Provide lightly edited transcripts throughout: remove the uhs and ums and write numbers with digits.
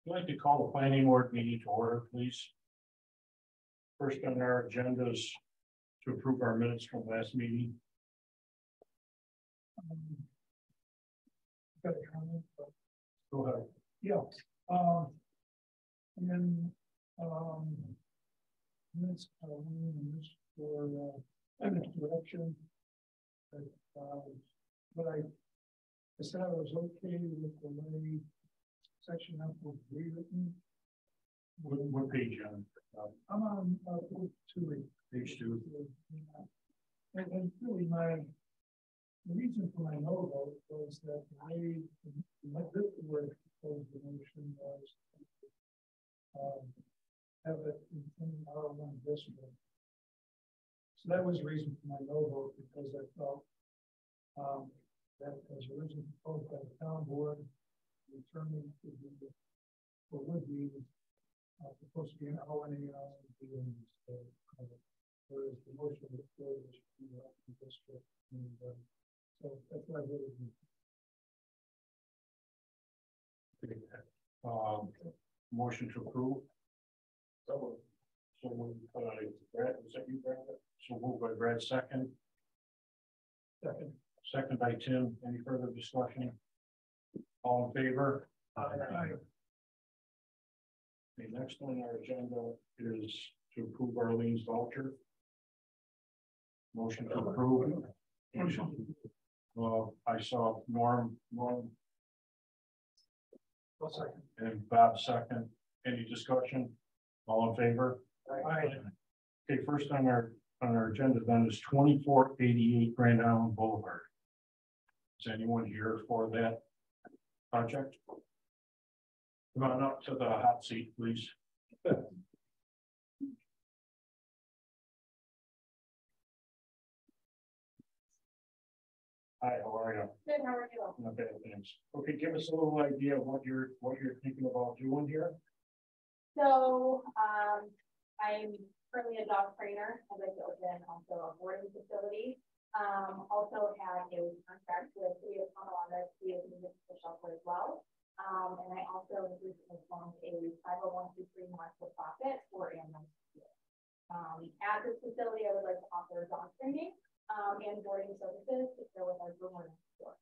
I'd like to call the planning board meeting to order, please. First on our agenda is to approve our minutes from last meeting. Got a comment, but Go ahead. yeah. And then minutes for direction. But I said I was okay with the way section up was rewritten. What page on? I'm on Page 2. And really the reason for my no vote was that my word proposed the motion was have it in R1 district. So that was the reason for my no vote, because I felt that as originally proposed by the town board, determined to be or would be supposed to be an R1 whereas the motion was should be in district. And, so that's what I voted. Motion to approve. So Brad, was that you, Brad? So moved by Brad, second. Second by Tim. Any further discussion? All in favor? Aye. The next on our agenda is to approve Arlene's voucher. Motion to approve. I saw Norm and Bob second. Any discussion? All in favor? Aye. Okay, first on our agenda then is 2488 Grand Island Boulevard. Is anyone here for that project? Come on up to the hot seat, please. Hi, how are you? Good, how are you? Not bad, thanks. Okay, give us a little idea of what you're thinking about doing here. So I'm currently a dog trainer. I'd like to open also a boarding facility. Also had a contract with City of Tonawanda to be a municipal shelter as well. And I also recently formed a 501c3 not-for-profit for animals. At this facility, I would like to offer dog training and boarding services to go with our groomer next door.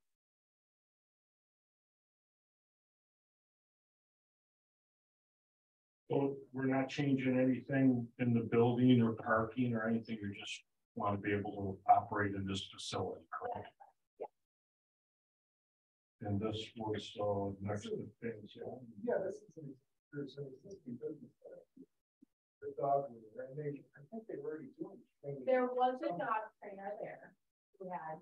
So we're not changing anything in the building or parking or anything. You just want to be able to operate in this facility, correct? Yeah. And this was next to the things. Yeah, there's an existing business there. The dog, I think they were already doing training. There was a dog trainer there who had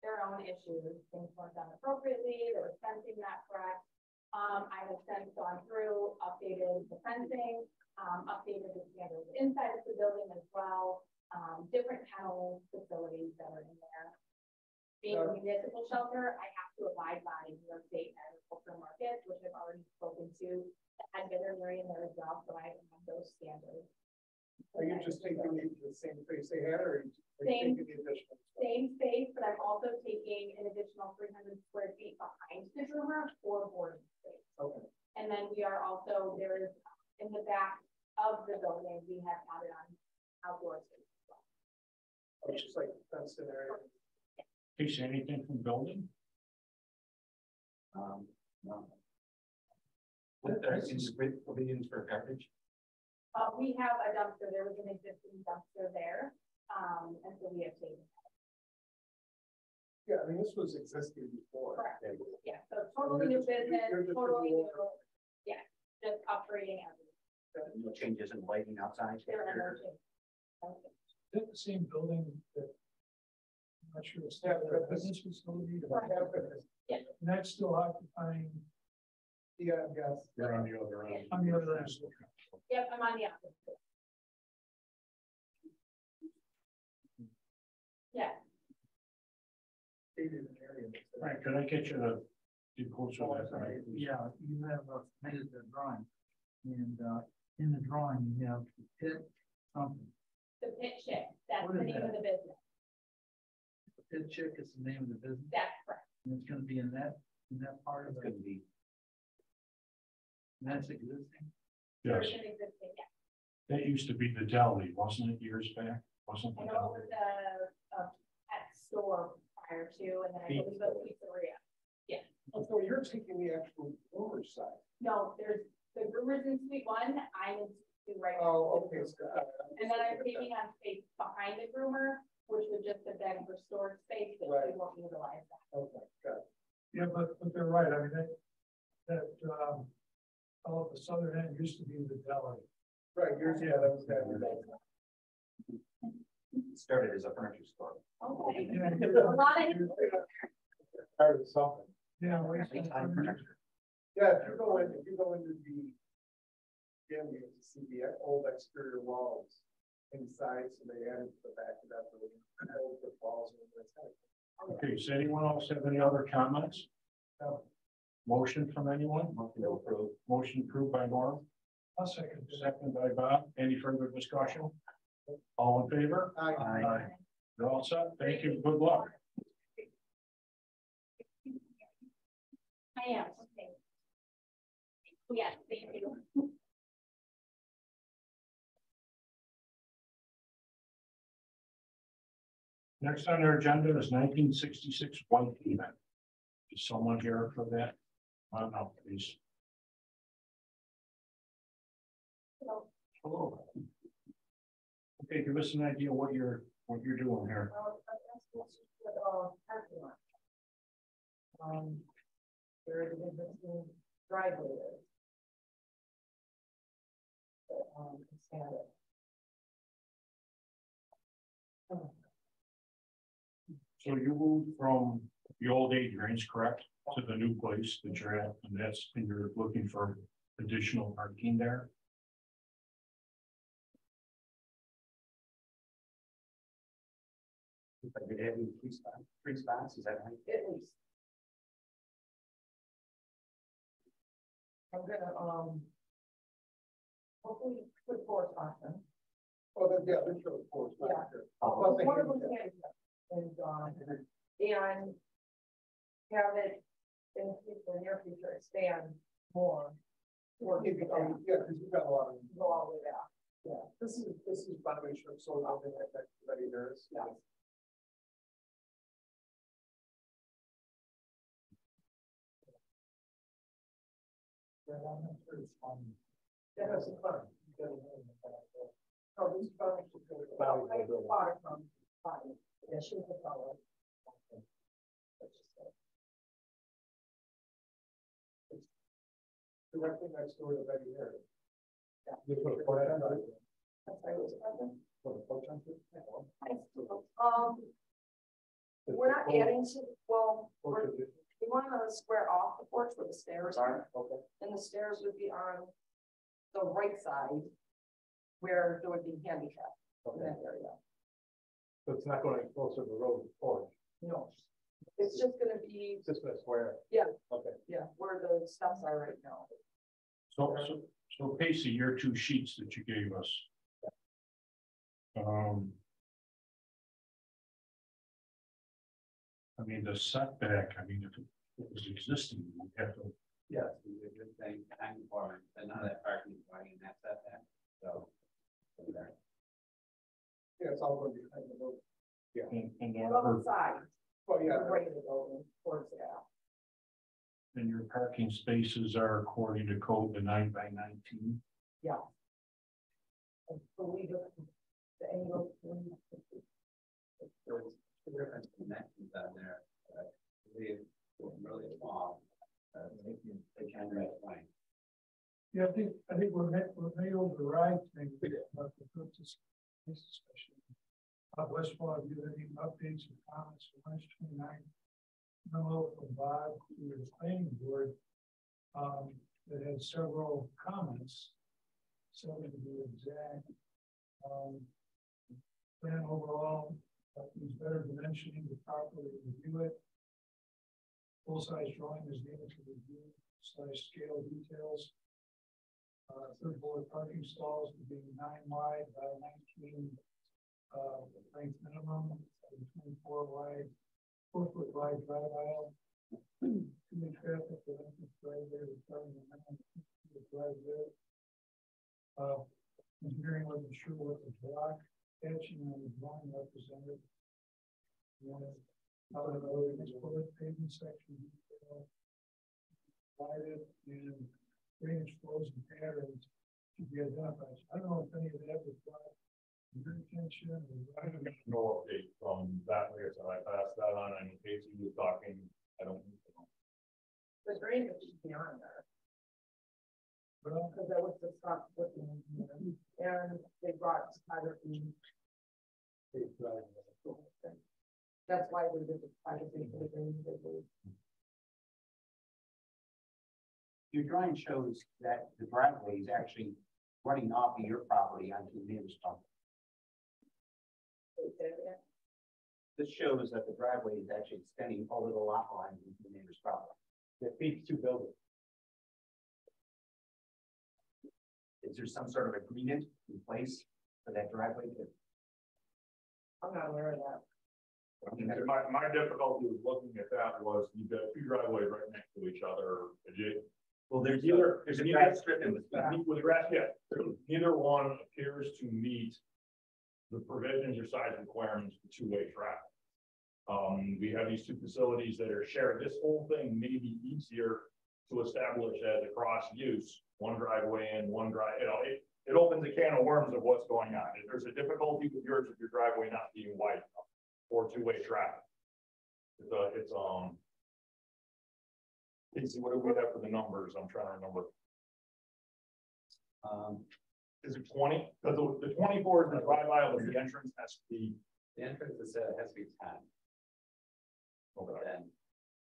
their own issues. Things weren't done appropriately. There was fencing not correct. I have since gone through, updated the fencing, updated the standards inside of the building as well. Different kennel facilities that are in there. Being a municipal shelter, I have to abide by New York State agricultural markets, which I've already spoken to the head veterinarian there as well, so I have those standards. Are you just taking the same space they had, or are you taking the additional? Same space, but I'm also taking an additional 300 square feet behind the groomer for boarding space. Okay. And then we are also, there is in the back of the building, we have added on outdoor space as well. It's just like that's the area. Do you see anything from building? No. What is provisions for garbage? We have a dumpster. There was an existing dumpster there, and so we have taken that. Yeah, I mean, this was existing before. Correct. Yeah, so totally new business, totally new. Yeah, just operating everything. No changes in lighting outside? There are no changes. Is it the same building that? I'm not sure. It's that business facility. Yeah. And that's still occupying. Yeah, I guess. You're on the other end. On the other end. Yep, I'm on the opposite. Yeah. Right, could I get you to do closer to that? Right? Yeah, you have made the drawing, and in the drawing you have the pit something. The Pit Chick, that's What the is name that? of the business. The pit chick is the name of the business, That's correct. and it's going to be in that part of It's the. going to be That's existing. Yes, There's an existing, yeah. that used to be the deli, wasn't it, years back? Wasn't I it? know it was a pet store prior to, and then I believe it was a pizzeria. Oh, so you're taking the actual groomer side? No, there's the Brewers in Suite 1, I'm in Suite 2 right now. Oh, okay. So, And then I'm taking on space behind the groomer, which would just have been for storage space, but we won't utilize that. Okay, got it. Yeah, but they're right, I mean, all of the southern end used to be the deli. Right, yours, yeah, that was that. It started as a furniture store. Okay. Yeah, A lot of, Started something. Yeah, Anytime furniture. Yeah, if you go into the, again, you can see the old exterior walls inside, so they added to the back of that building. The walls and that's kind of. Okay, does anyone else have any other comments? No. Motion from anyone? Motion approved by Norm, I'll second that. second by Bob. Any further discussion? All in favor? Aye. You're all set. Thank you. Good luck. I am, okay. Yes, thank you. Next on our agenda is 1966 White event. Is someone here for that? No, please. Hello. Okay, give us an idea what you're doing here. Where the existing driveway is. Expand it. So you moved from the old Adrian's, correct, to the new place that you're at, and you're looking for additional parking there? But you're having three spots, is that right? At least. I'm gonna, hopefully put four spots in. Oh, yeah, this shows four spots Yeah. here. Well, Plus one of the them's handicap, and have it in the near future expand more. Or Yeah, because you've got a lot of. go all the way back. Yeah, this is by the way, so nothing like that, there is. Yeah. Yeah, that's fun. Oh, this probably should go. Well, I the water from, fine, yeah, she was a fellow. Directly next door to Betty Harry. Yeah. You put a porch on it? That's why it was present. Put a porch on it? We're not adding to, well, Porch we addition? want to square off the porch where the stairs are, Okay. and the stairs would be on the right side where there would be handicap in Okay. that area. So it's not going closer to the road porch, No, it's just gonna be, it's just a square. Yeah. Okay. yeah, where the steps are right now. So Casey, your two sheets that you gave us. I mean, the setback, I mean, if it was existing, we have to. Yes, we were just saying, I'm for, and now that parking is going in that setback, so. There. Yeah, it's all going to be behind the road. And Both sides, Well, the yeah, right of the building towards the alley. and your parking spaces are according to code the 9x19. Yeah. I believe it, the angle. There's two different connections on there, but they were really small. They can make line. Yeah, I think we're made over the right thing, but the purchase, especially. Westfall, have you any updates or comments on March 29th? Memo from Bob to the planning board, that had several comments. Seven to be exact. Plan overall, is better dimensioning to properly review it. Full-size drawing is needed to review /scale details. Third floor parking stalls to be 9 wide by 19 length minimum, 24 wide, 4 foot wide drive aisle. Too many traffic for entrance driveway requiring a minimum of 15 the drive there. Engineering wasn't sure what the block etching on the drawing represented. How to know this bullet paving section. Divided and drainage flows and patterns to be identified. I don't know if any of that was brought to your attention. I don't get no update from that way, so I passed that on, and Casey was talking, I don't know. The drainage should be on there. Well, Because that was the stuff with the engineer, and they brought either. That's why we did the private thing for the drainage. Your drawing shows that the driveway is actually running off of your property onto the neighbor's property. This shows that the driveway is actually extending over the lot line into the neighbor's property. It feeds two buildings. Is there some sort of agreement in place for that driveway to? I'm not aware of that. My difficulty with looking at that was you've got two driveways right next to each other. Well, There's a grass strip in between. with the grass, yeah, neither one appears to meet the provisions or size requirements for two-way traffic. We have these two facilities that are shared. This whole thing may be easier to establish as a cross use, one driveway in, one drive, it opens a can of worms of what's going on. If there's a difficulty with yours, if your driveway not being wide enough for two-way traffic. Casey, what do we have for the numbers? I'm trying to remember. Is it 20? Because the 24 is the drive aisle, but the entrance has to be. The entrance is has to be 10. Okay. Then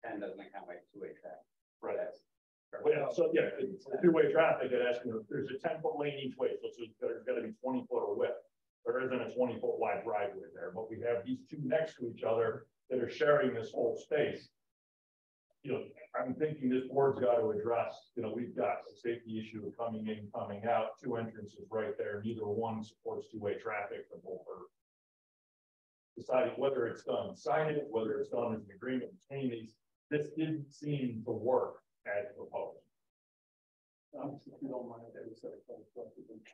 10 doesn't account like two-way traffic. Right. That's Well, so yeah, it's two-way traffic. It asks, there's a 10-foot lane each way, so there's got to be 20 foot of width. There isn't a 20-foot wide driveway there, but we have these two next to each other that are sharing this whole space. I'm thinking this board's got to address, we've got a safety issue of coming in, coming out, two entrances right there. Neither one supports two-way traffic. The both are deciding whether it's done signage, whether it's done as an agreement between these. This didn't seem to work as proposed. If you don't mind, I just had a couple questions.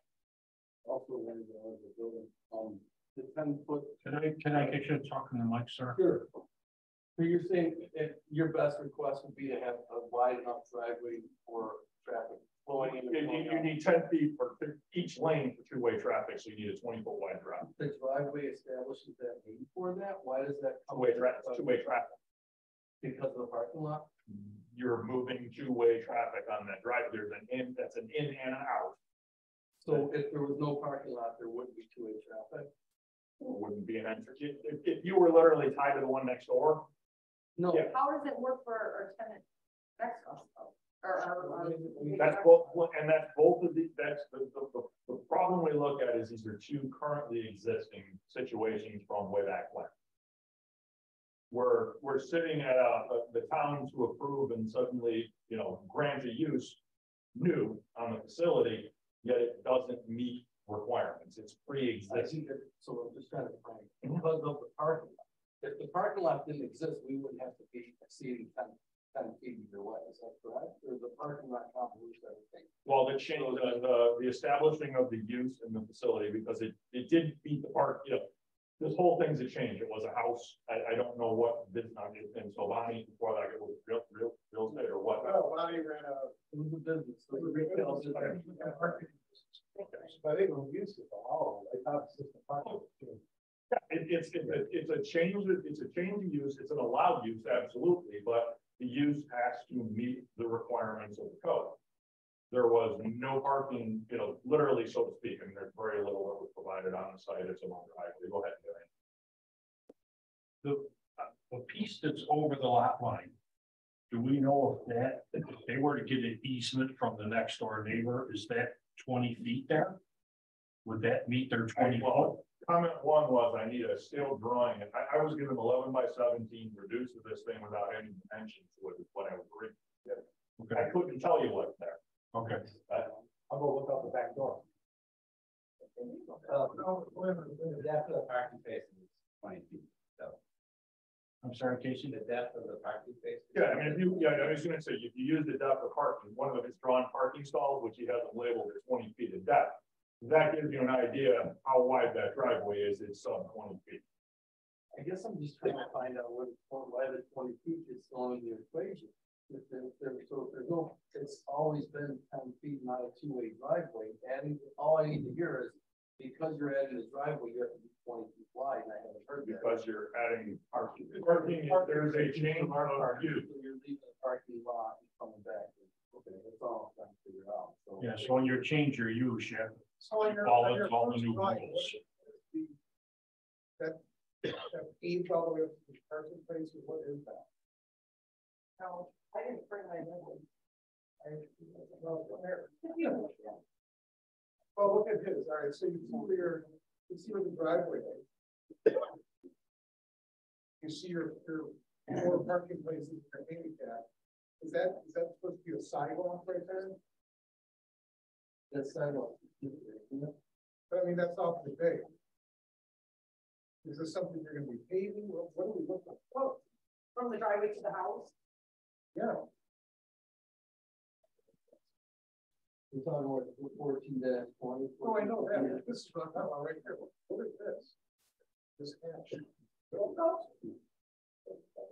Also, when you go into the building, the 10-foot. Can I get you to talk in the mic, sir? Sure. So you're saying that your best request would be to have a wide enough driveway for traffic flowing in? You need 10 feet for each lane for two-way traffic, so you need a 20-foot wide drive. The driveway establishes that need for that? Why does that? Two-way traffic. Because of the parking lot? You're moving two-way traffic on that drive. There's an in, that's an in and an out. So if there was no parking lot, there wouldn't be two-way traffic? It wouldn't be an entrance. If you were literally tied to the one next door. No. Yeah. How does it work for our tenant next to us though? That's both, and that's both of the, that's the problem we look at is these are two currently existing situations from way back when. We're sitting at the town to approve and suddenly, grant a use new on the facility, yet it doesn't meet requirements. It's pre-existing. So I'm just trying to find, because of the parking lot. If the parking lot didn't exist, we wouldn't have to be exceeding 10 feet either way. Is that correct? Or the parking lot convolution everything? Well, the change, the establishing of the use in the facility, because it didn't meet the park, this whole thing's a change. It was a house. I don't know what business and so Bonnie before that it was real estate or what. Oh, Bonnie ran it was a business. So the retail. But they don't use it at all. I thought it's just a parking. It's a change. It's a change of use. It's an allowed use, absolutely, but the use has to meet the requirements of the code. There was no parking, literally, so to speak, and there's very little that was provided on the site. It's a long driveway. Go ahead, Gary. The piece that's over the lot line, do we know if they were to get an easement from the next door neighbor, is that 20 feet there? Would that meet their 20? Well, comment one was I need a scale drawing. I was given 11 by 17 reduced to this thing without any dimensions, which is what I would agree. Okay. I couldn't tell you what's there. Okay. I'll go look out the back door. After the parking space is 20 feet, so. I'm sorry, Casey. The depth of the parking space. Yeah, I mean, if you, yeah, I was gonna say, if you use the depth of parking, one of his drawn parking stalls, which he has them labeled as 20 feet in depth. That gives you an idea how wide that driveway is, it's sub 20 feet. I guess I'm just trying to find out why the 20 feet is still in the equation. If there's no, it's always been 10 feet, not a two-way driveway, and all I need to hear is, because you're adding the driveway, you have to be 20 feet wide, and I haven't heard that. Because you're adding parking, there's a change of use. So you're leaving the parking lot and coming back. Okay, that's all I'm trying to figure out, so. Yeah, so when you change your use, you have to So on your, follow on your all the first new drawing, rules. That paved all the way up to the parking place, what is that? No, I didn't bring my number. Well, well, look at his, all right, so you see where the driveway is. You see your four parking places for handicap. Is that supposed to be a sidewalk right there? That's sidewalk. But I mean, that's off the day. Is this something you're gonna be paving? What are we looking at? Oh, from the driveway to the house? Yeah, We're talking about 14-20. oh, I know that. This is what I'm talking about right here. What is this? This hatch.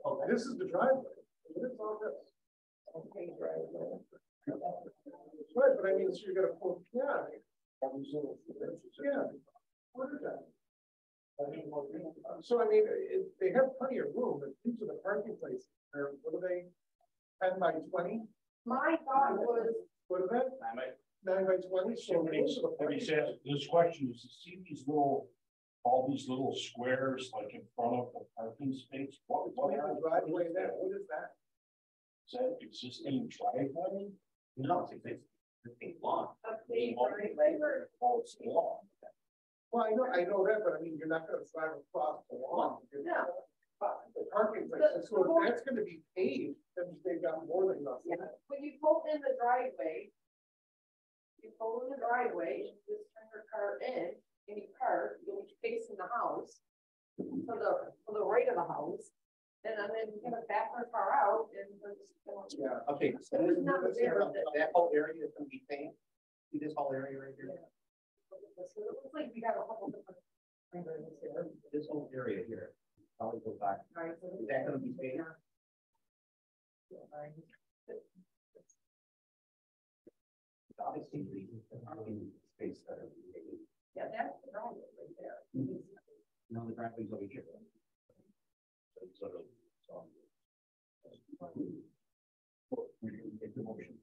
Oh, this is the driveway. What is all this? Okay, driveway. Right, but I mean, so you're gonna pull, yeah. Yeah. What is that? So I mean, they have plenty of room, but these are the parking places. What are they? 10 by 20? My thought was, What are that? 9 by 20? So Somebody's, those are the somebody parking says, this question is to see these little, all these little squares like in front of the parking space. What places. are The driveway there, what is that? Is that existing driveway? No, it's long. a paved driveway, Oh, it's long. Well, I know that, but I mean, you're not gonna drive across the lawn. No. The parking places, so if that's gonna be paved, then they've got more than enough. yeah, when you pull in the driveway. You pull in the driveway, you just turn your car in, and you park, you'll be facing the house. To the right of the house, and then you're gonna back your car out and just. Yeah. Okay, so It was not there, that whole area is gonna be paved. See this whole area right here? So it looks like we got a couple different. renders here. This whole area here. Probably go back. Right, so Is that gonna be paved? Yeah, right. Obviously, the parking space that are paved. Yeah, that's the driveway right there. No, the driveway's over here. Sort of, we can make the motion.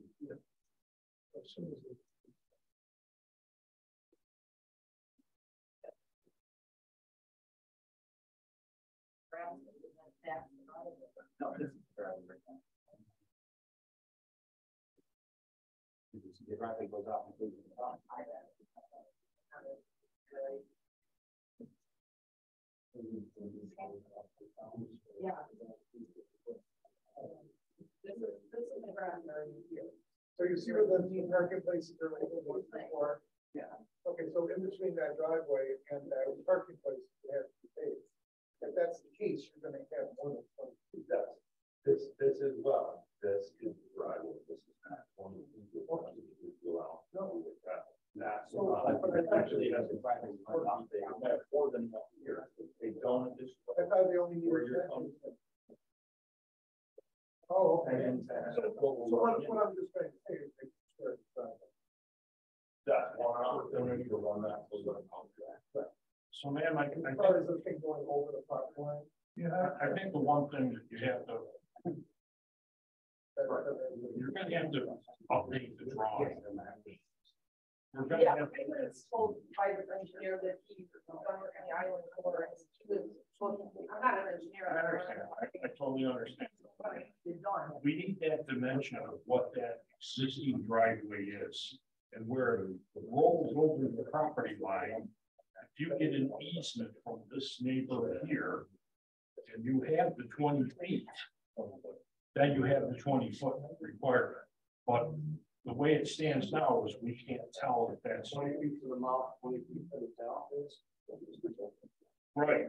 No, this is the driveway right now. The driveway goes out. Yeah. This is the ground area here. So you see where the parking places are like before? Yeah. Okay, so in between that driveway and that parking place, you have to pave. If that's the case, you're gonna have more than 20 feet. This is well, this is the driveway, this is not 20 feet. No. That's. But Actually, that's the driveway. They have more than one here. They don't at this. I thought they only Where needed you're 10. coming Oh, okay. And- So what I'm just trying to say is make sure it's done. That's one opportunity to run that. full contract. So ma'am, I As far as the thing going over the property line. yeah, I think the one thing that you have to, you're gonna have to update the drawing. You're gonna Yeah, have, I was told by the engineer that he's done work on the island core, and he was, I'm not an engineer. I understand, I totally understand. But he's done. We need that dimension of what that existing driveway is and where it rolls over the property line. If you get an easement from this neighbor here, and you have the 20 feet, then you have the 20-foot requirement. But the way it stands now is we can't tell if that's 20 feet to the mouth, 20 feet to the tail. right.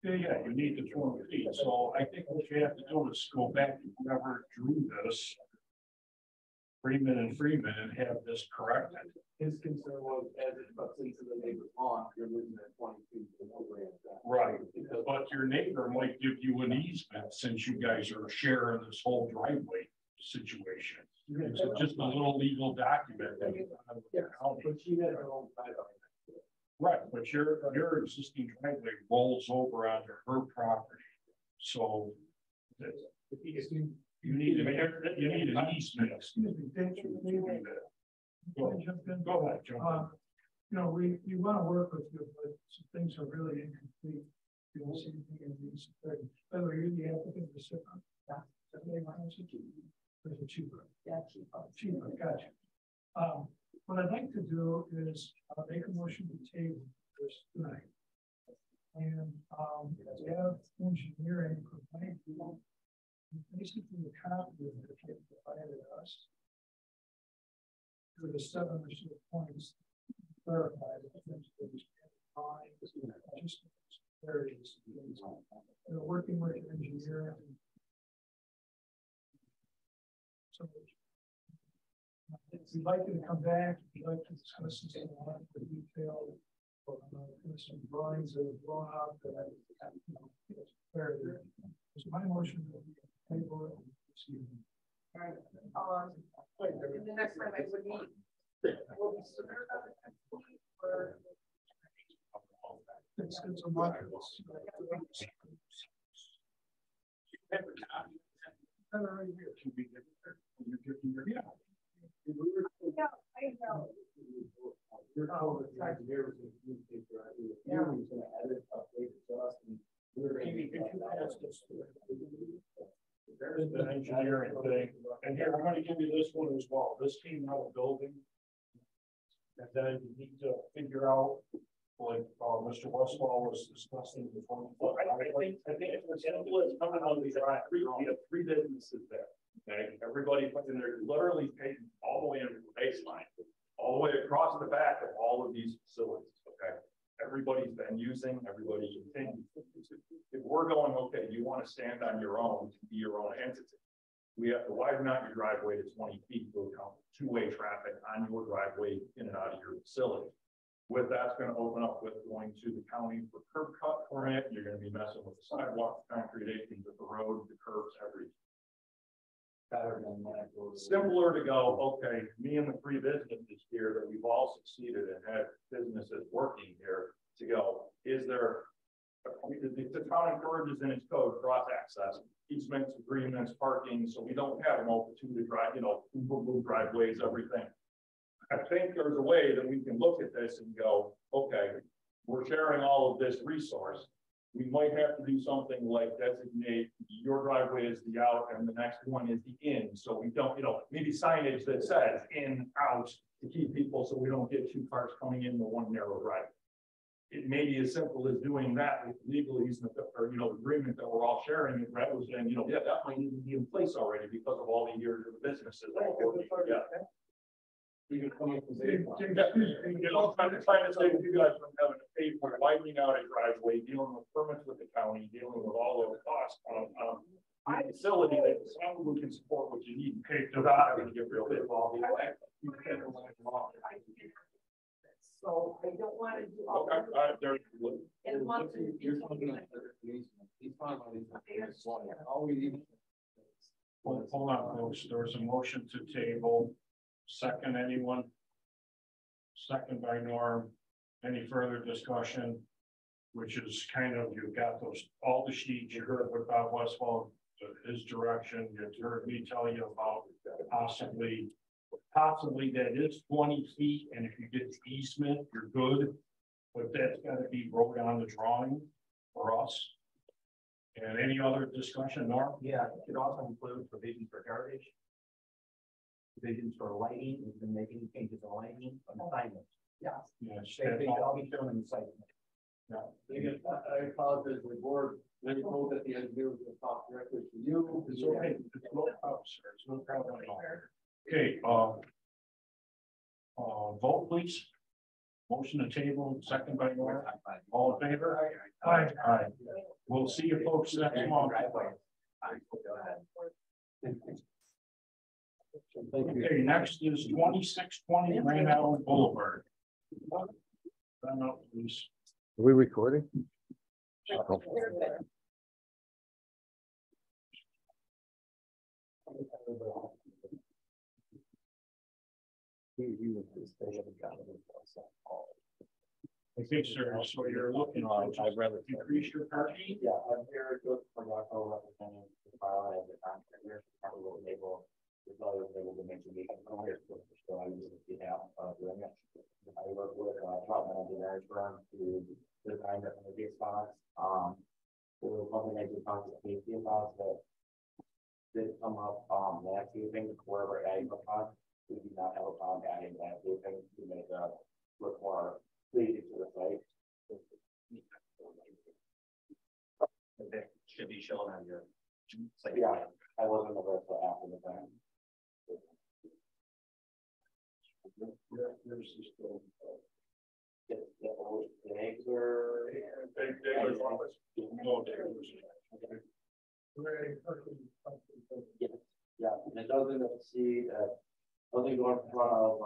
Yeah, you need the 20 feet, so I think what you have to do is go back to whoever drew this. Freeman and have this corrected. His concern was as it cuts into the neighbor's lawn, you're losing that 20 feet. Right, but your neighbor might give you an easement since you guys are sharing this whole driveway situation. It's just a little legal document. That you have with the county. But she had her own driveway. Right, but your existing driveway rolls over onto her property, so. You need an easement. Excuse me, Dave, Go ahead, John. You know, we want to work with you, but some things are really incomplete. You don't see anything in these. By the way, you're the applicant, the SIP. There's a cheaper. Yeah, cheaper. Cheaper, gotcha. What I'd like to do is make a motion to table this tonight. And we have engineering provide basically a copy of the kit provided us. With the 7 or so points clarified, just areas. They're working with an engineer. So we'd like you to come back, we'd like to discuss this in a lot more detail. Some drawings that have blown up that so my motion will be table it. All right, and the next time I would meet, will be sooner than the next week, or? It's a market. Yeah, I know. You're told that the engineer was in the newspaper, he was gonna edit, update, adjust, and we're There's the engineering thing, and here, I'm gonna give you this one as well. This came out of building. And then you need to figure out, like, Mr. Westfall was discussing the 20. I think it's as simple as coming on these, we have 3 businesses there. Okay, everybody puts in there, literally taking all the way into the baseline, all the way across the back of all of these facilities. Okay, everybody's been using, everybody continues. If we're going, okay, you want to stand on your own to be your own entity, we have to widen out your driveway to 20 feet to account for 2-way traffic on your driveway in and out of your facility. With that's going to open up with going to the county for curb cut permit. You're going to be messing with the sidewalk, concrete acing with the road, the curbs, everything. Better than that. Simpler to go, okay, me and the 3 businesses here that we've all succeeded and had businesses working here to go, is there, the town encourages in its code cross access, easements, agreements, parking, so we don't have a multitude of driveways, everything. I think there's a way that we can look at this and go, okay, we're sharing all of this resource. We might have to do something like designate your driveway as the out and the next one is the in. So we don't, maybe signage that says in, out to keep people so we don't get 2 cars coming in the one narrow driveway. It may be as simple as doing that with legal easement or, agreement that we're all sharing. Rather than, yeah, that might even be in place already because of all the years of the businesses. Yeah. Even coming from trying to save you guys from having to pay for widening out a driveway, dealing with permits with the county, dealing with all those costs on a facility that probably can support what you need. Pay to not having to get real involved. So I don't want to do all. Okay, And once you're talking about he's talking about all we need. Hold on, folks. There was a motion to table. Second, anyone? Second by Norm. Any further discussion? Which is kind of, you've got all the sheets, you heard what Bob Westfall, his direction, you heard me tell you about possibly that is 20 feet, and if you get the easement, you're good, but that's got to be wrote on the drawing for us. And any other discussion, Norm? Yeah, it could also include provisions for garbage, provisions for lighting. We can make any changes to lighting and signage. Yeah. They all be shown in the site. I apologize to the board. They told that the engineer was going to talk directly to you. It's okay. It's no problem, sir. It's no problem at all. Okay, vote please. Motion to table, second by Norm. All in favor? Aye. Aye. We'll see you folks next month. Okay, next is 2620 Grand Island Boulevard. Turn up, please. Are we recording? I think, sir, so you're looking on, I'd rather increase your parking. Yeah, I'm here just from Rocco representing the file as a contractor, probably will enable, the value of able to make the meeting. I'm here to show I use the now, doing it. I work with, top engineering firm to design different big spots, to combination concept, spots that did come up, landscaping, wherever adding a pond, we do not have a problem adding landscaping to make, look more pleasing to the site. That should be shown on your site. Yeah, I wasn't aware until after the time. The eggs are. Yeah, and it doesn't exceed, doesn't go in front of,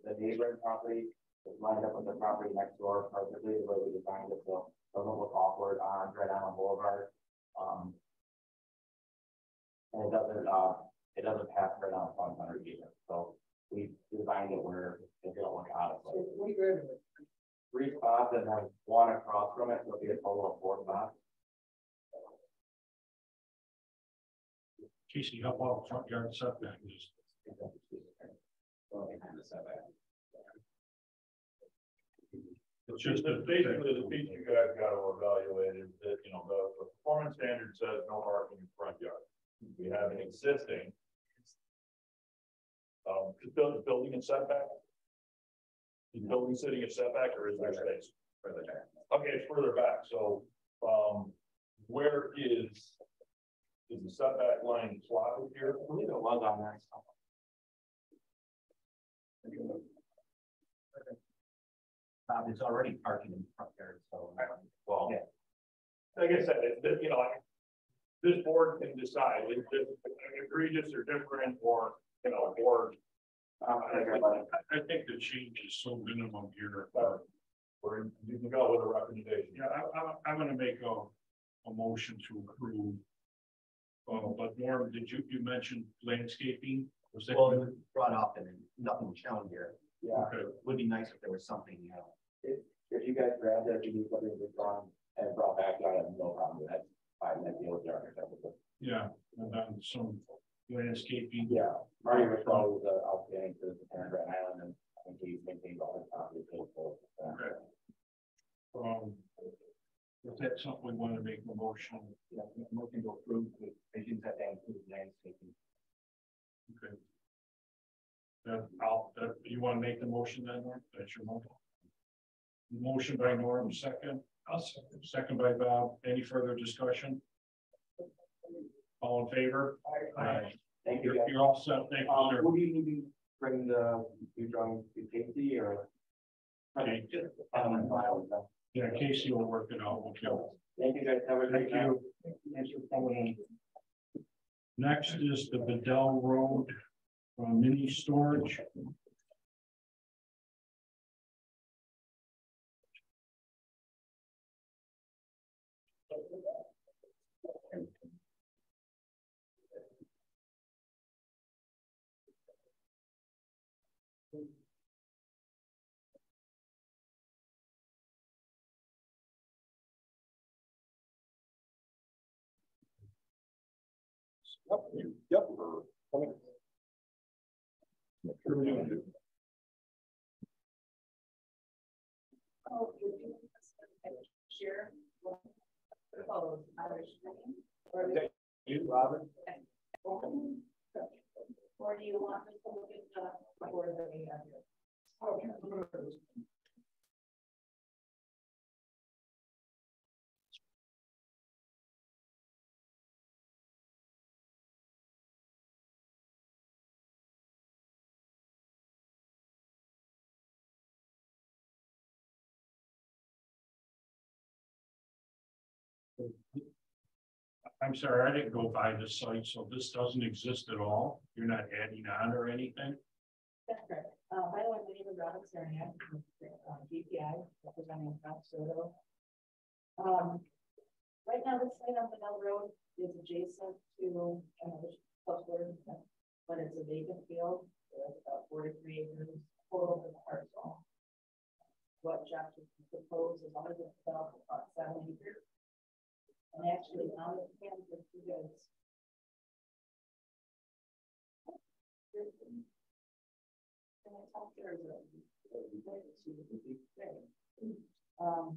the neighboring property. It's lined up with the property next door perfectly, the way we designed it, so it doesn't look awkward on Grand Island Boulevard. And it doesn't pass Grand Island Fund Center either, so we designed it where it don't look out of place. We graduated. 3 spots and then 1 across from it, so it'll be a total of 4 spots. Casey, how about front yard setback? It's just that basically the piece you guys got to evaluate is that, you know, the performance standard says no parking in front yard. We have an existing. Building and setback. Is building sitting at setback or is there space? Further back. Okay, it's further back. So, where is the setback line plotted here? I believe it was on there. It's already parking in the front yard, so. Well, yeah. Like I said, you know, this board can decide if it's egregious or different, or, you know, or. I think the change is so minimum here. Or you can go with a recommendation. Yeah, I'm gonna make a motion to approve. But Norm, did you mention landscaping? Was that? Well, it was brought up and nothing shown here. Yeah, Okay. it would be nice if there was something, you know. If you guys grabbed it, you need something to drawn and brought back, I have no problem with that. I might deal with the architect with it. Yeah, and then some landscaping. Yeah, Marty Rochelle was outstanding to the parent Grand Island, and I think he's maintained all his property. Okay. Is that something we want to make a motion? Yeah, motion to approve the visions that include landscaping. Okay. You want to make the motion then, Norm? That's your motion. Motion by Norm, second. I'll second. Second by Bob. Any further discussion? All in favor? Aye. Thank you. You're all set. Thank you, sir. Would you need to bring the new drawings to Casey or? Okay. Yeah, Casey will work it out. Okay. Thank you guys. Have a great night. Thanks for coming in. Next is the Bedell Road mini storage. Yep. Share. You, Robert? Or do you want us to look at the board that we have here? I'm sorry, I didn't go by the site, so this doesn't exist at all? You're not adding on or anything? That's correct. By the way, my name is Robin Sarniak, GPI, representing South Soto. Right now, the site on Fennell Road is adjacent to another cluster, but it's a vacant field. It's about 43 acres total for the parcel. What Jeff proposed is only to develop about 7 acres. And actually, on the plan for you guys.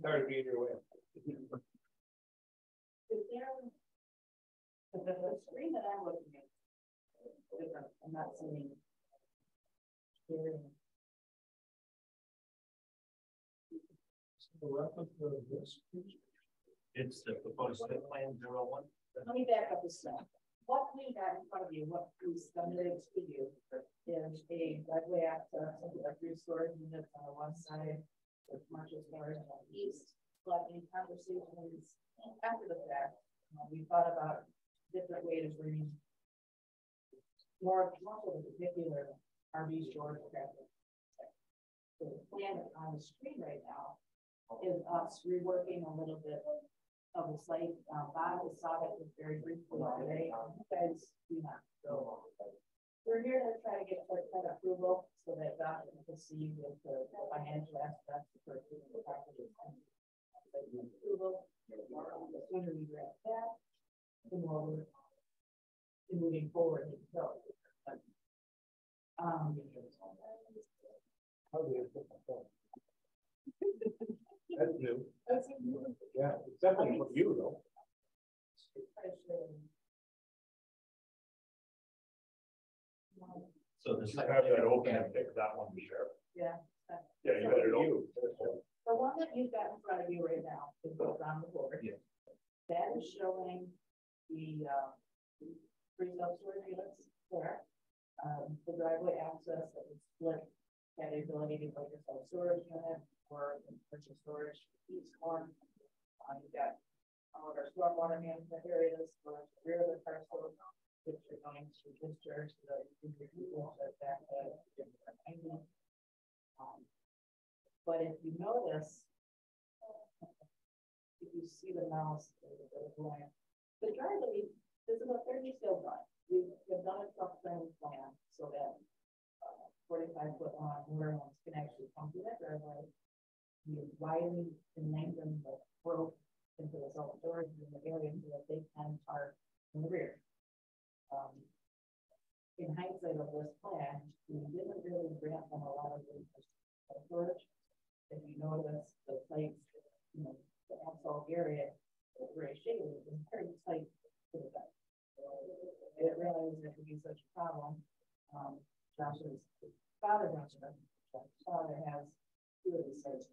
Sorry to be in your way. Is there, the screen that I'm looking at, different. I'm not seeing. The reference to this. It's the proposed site plan 01. Let me back up a step. What we got in front of you, what we submitted to you is a driveway access into the 3 storage units on the west side, the commercial storage on the east. But in conversations after the fact, we thought about different ways of bringing more of the particular RV storage traffic. So the plan on the screen right now is us reworking a little bit of the site. Bob saw that was very briefly today. You guys do not. So we're here to try to get shortcut approval so that Doc can proceed with the financial aspects for the property. Approval. The sooner we grant that, the more we're moving forward. So, That's new. Yeah, it's definitely for you though. So the You have that open and pick that one to share. Yeah. Yeah, you got it open. The one that you've got in front of you right now is what's on the board. Yeah. That is showing the 3 self-storage units there. The driveway access that is split, had the ability to put your self-storage unit or purchase storage each one. You've got all of our stormwater management areas for the rear of the parcel, which are going to discharge the people that but if you notice, if you see the mouse, the driveway, this is a 30 scale drawing. We've done a truck frame plan so that 45-foot long motor homes can actually come through that driveway. We widen and lengthen the rope into the self-storage in the area so that they can park in the rear. In hindsight of this plan, we didn't really grant them a lot of storage. If you notice the sites, the asphalt area is very shady, it's very tight to the back. I didn't realize it could be such a problem. Josh's father, has 2 of these sites.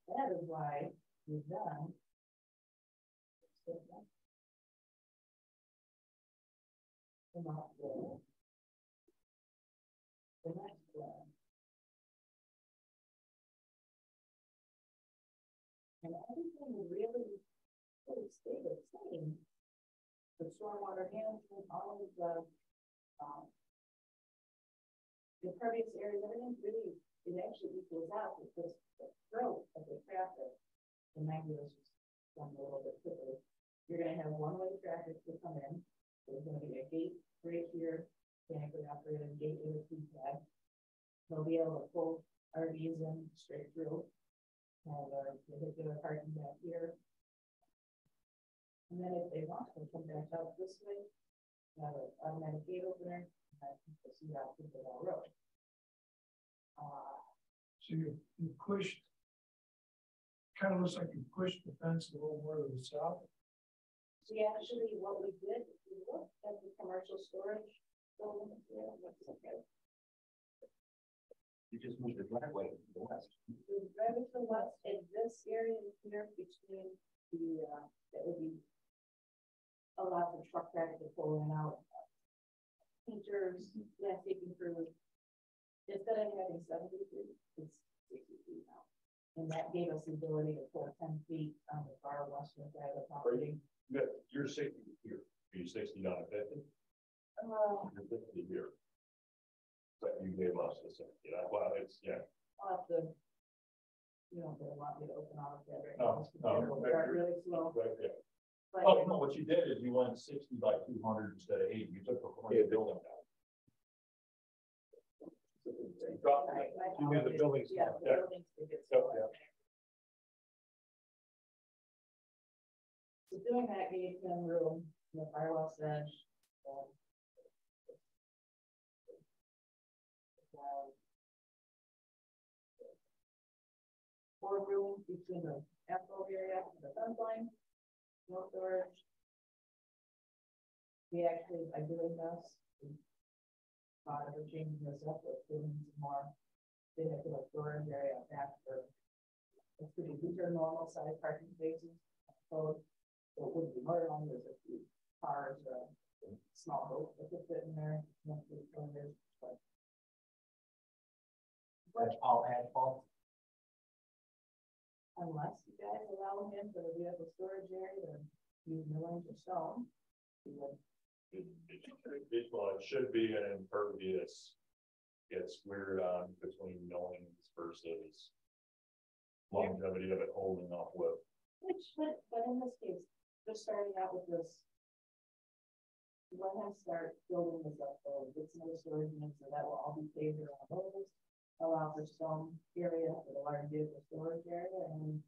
That is why we've done the next one. And everything really stayed the same. The stormwater management, all of the impervious areas, everything really, it actually equals out because the growth of the traffic, the Magnolia was done a little bit quicker. You're going to have one-way traffic to come in. There's going to be a gate right here, mechanically operated gate with a keypad. They'll be able to pull RVs in straight through. Have a vehicular parking back here. And then if they want to come back out this way, have an automatic gate opener, and I can see out through the road. So you pushed, kind of looks like you pushed the fence a little more to the south. We actually, what we did, we looked at the commercial storage building. Yeah, that's okay. You just moved the driveway to the west. The driveway to the west, and this area here between the, that would be allow for truck traffic to pull in and out. Features, landscaping crews. Instead of having 70 feet, it's 60 feet now. And that gave us the ability to pull 10 feet on the far western out there right No, now. no, Start really slow. Right, yeah. But Oh, no, what you did is you went 60 by 200 instead of 80, you took the corner of the building down. You dropped Right, it. right. You made the buildings. Yeah, the Yeah. buildings to get Yep, slower. So doing that gave them room, the firewall said. Four rooms between the asphalt area and the fence line, no storage. We actually, by doing this, we thought of changing this up, with doing some more. They have a storage area back for. It's pretty, these are normal size parking spaces, so it wouldn't be more long, there's a few cars, small boats that could fit in there. That's all asphalt. Unless you guys allow him for the vehicle storage area to use millings or stone. Well, it should be an impervious. Gets weird on between millings versus longevity of it holding up with. But in this case, just starting out with this. Let him start building this up, so get some other storage units, so that will all be paved around those. Allow for some area for the large vehicle storage area, and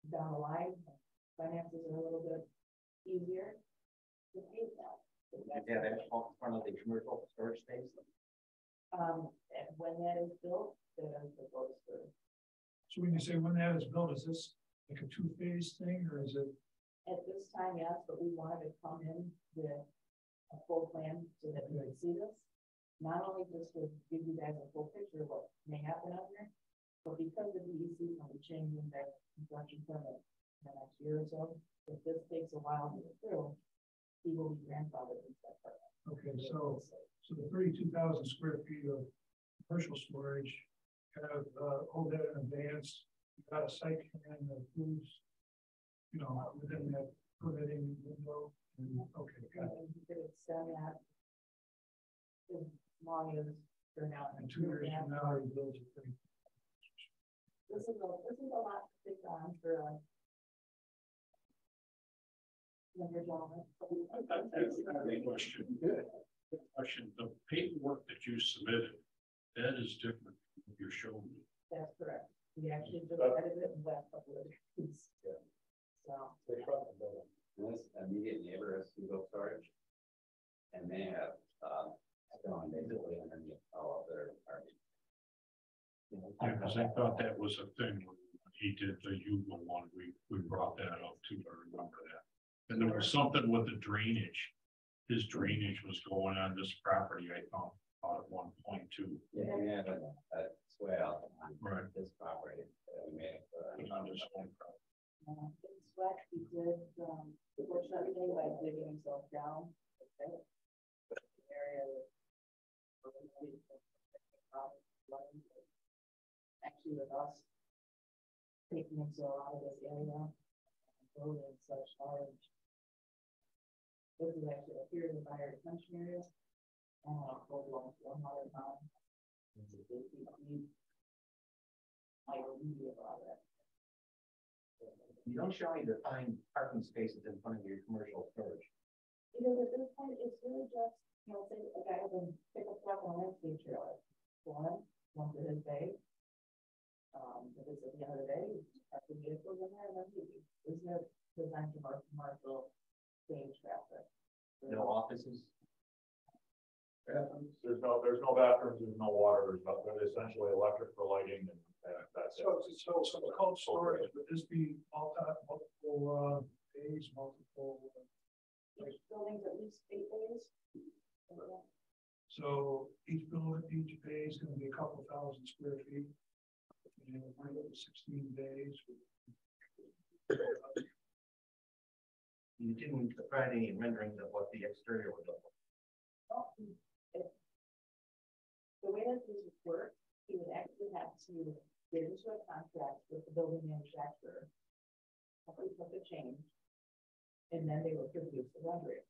down the line, finances are a little bit easier to pay that. Yeah, asphalt in front of the commercial storage space. And when that is built, then it's supposed to. So when you say when that is built, is this like a two-phase thing, or is it? At this time, yes, but we wanted to come in with a full plan so that we could see this. Not only just to give you guys a full picture of what may happen out there, but because the DEC will be changing their construction permit in the next year or so, if this takes a while to get through, he will be grandfathered in that part. Okay, so the 32,000 square feet of commercial storage, kind of hold that in advance. You got a site plan that approves, you know, within that permitting window. And, okay, got it. And you could extend that as long as they're not. And 2 years from now, you build your thing. This is a lot to take on for a younger gentleman. Question. Question, the paperwork that you submitted, that is different from what you're showing me. That's correct. We actually just edited it in the last couple of days. Yeah. So. They trust the building. And this immediate neighbor has single storage. And they have, stone basically underneath all of their apartments. Yeah, because I thought that was a thing when he did the Yuba one, we brought that up too, I remember that. And there was something with the drainage. His drainage was going on this property, I thought, at 1.2. Yeah, we have a swale on Right. this property that we made for. On this one property. It's what he did, fortunately, by digging himself down. Okay. Area. Actually, with us taking himself out of this area, building such large. This is actually a period of fire detention area. Full blown 100 pounds. I will leave you about that. You don't show any defined parking spaces in front of your commercial storage. Because at this point, it's really just, you know, say a guy with a pickup truck on a landscape trailer. One for his day. If it's at the end of the day, have the vehicles in there, and then leave. Isn't it designed to our commercial stage traffic? No offices. There's no bathrooms, there's no water, there's essentially electric for lighting and that's it. So the cold storage, would this be multiple days, multiple? Each building's at least 8 days. So each building, each bay is going to be a couple thousand square feet. And 16 days. You didn't provide any renderings of what the exterior would look like. The way that this would work, he would actually have to get into a contract with the building manufacturer. Complete with the change. And then they would produce the rendering.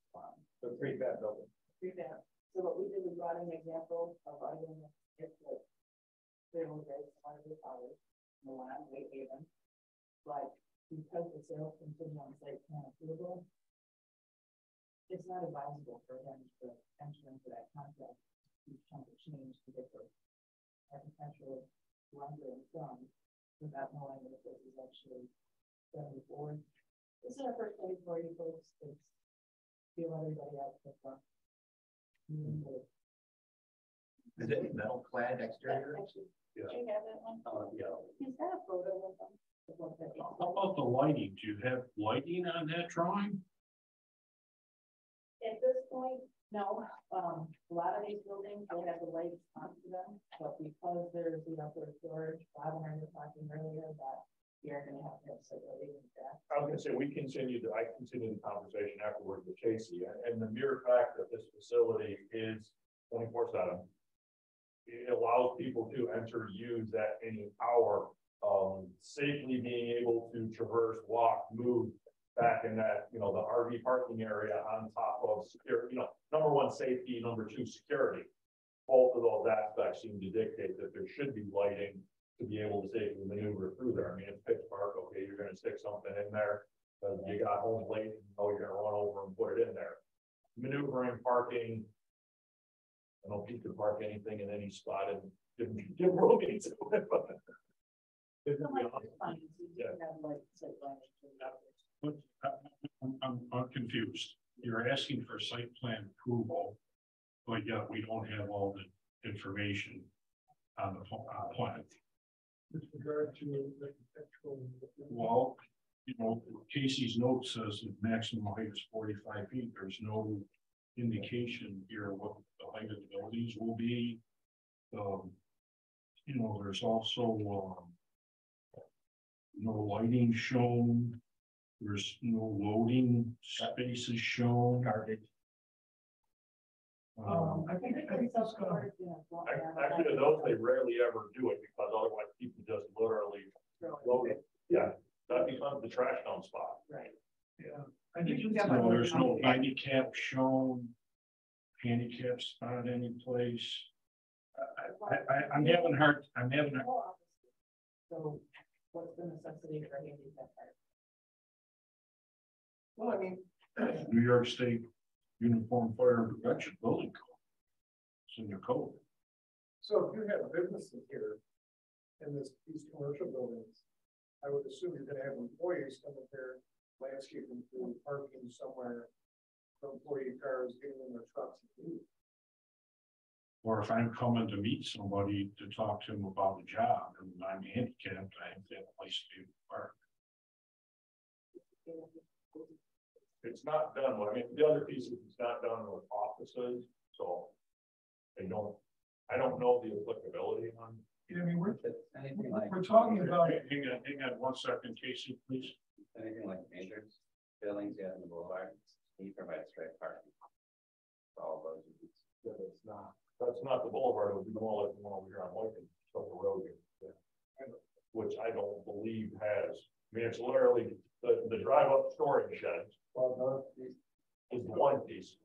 The 3-bed building. 3-bed. So what we did, we brought in an example of our unit. It's like, there was very similar to ours. Milan, Whitehaven. But because the sales continue on site plan approval, it's not advisable for them to enter into that contract, each time to change the different architectural rendering done without knowing that this is actually 74. This is our first day for you folks. It's feel everybody out the front. Is it metal clad exterior? Actually, do you have that one? Yeah. Is that a photo of them? How about the lighting? Do you have lighting on that drawing? At this point, no, a lot of these buildings, they have the lights onto them, but because there's the outdoor storage, Bob and I were talking earlier that we are gonna have site lighting in that. I was gonna say, I continued the conversation afterward with Casey, and the mere fact that this facility is 24/7. It allows people to enter, use at any hour, safely being able to traverse, walk, move back in that, the RV parking area on top of security, number one, safety, number two, security. Both of those aspects seem to dictate that there should be lighting to be able to safely maneuver through there. I mean, it's pitch dark, okay, you're gonna stick something in there, because you got home late, you're gonna run over and put it in there. Maneuvering, parking, I don't think you could park anything in any spot and give room to it, but. Yeah. I'm confused. You're asking for site plan approval, but yet we don't have all the information on the plan. With regard to architectural. Well, Casey's note says the maximum height is 45 feet. There's no indication here what the height of the buildings will be. There's also no lighting shown. There's no loading spaces shown. I think that's gonna. Actually, those, they rarely ever do it, because otherwise people just literally load it. Yeah, that becomes the trash dump spot. Right. Yeah. There's no handicap shown, handicap spot any place. I'm having hard. So what's the necessity for handicap parking? Well, I mean, New York State Uniform Fire Prevention Building Code. It's in your code. so if you have businesses here in these commercial buildings, I would assume you're gonna have employees come up there, landscaping, through parking somewhere, employee cars getting in their trucks and leaving. Or if I'm coming to meet somebody to talk to them about a job and I'm handicapped, I have to have a place to park. It's not done, I mean, the other piece is it's not done with offices, so I don't know the applicability on. I mean, we're Anything like. talking about. Hang on 1 second, Casey, please. Anything like major buildings you have in the boulevard, you provide straight parking. For all those. That's not the boulevard, it would be more like the one over here on Lincoln, up the road here. Yeah. Which I don't believe has, I mean, it's literally the drive up storage shed Well, those, is one piece.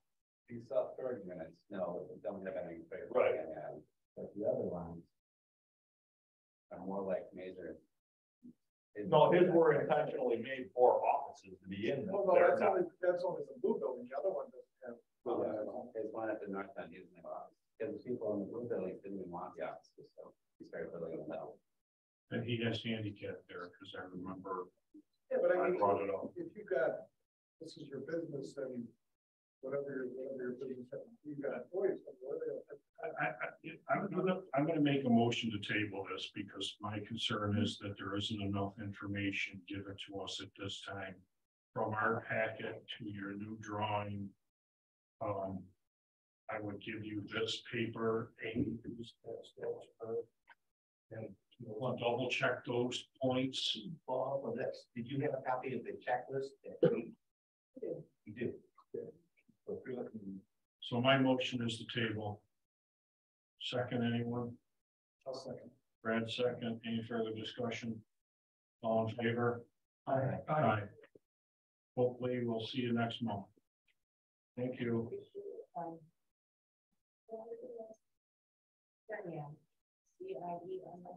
these self-storage units, no, don't have any. Right. But the other ones are more like major. No, his were intentionally made for offices to be in them. Well, no, They're that's only the blue building, the other one doesn't have. There's one at the north end using the office, because the people in the blue buildings didn't even want the offices, so he started building them down. And he has handicap there, because I remember Yeah, but I I mean, brought it up. if you got, this is your business, then whatever your business, you got employees. I'm gonna make a motion to table this because my concern is that there isn't enough information given to us at this time. From our packet to your new drawing. I would give you this paper, and we'll double check those points. Bob, on this, did you have a copy of the checklist? You do. So my motion is to table. Second, anyone? I'll second. Brad, second. Any further discussion? All in favor? Aye. Hopefully, we'll see you next month. Thank you. Yeah. CIE on the.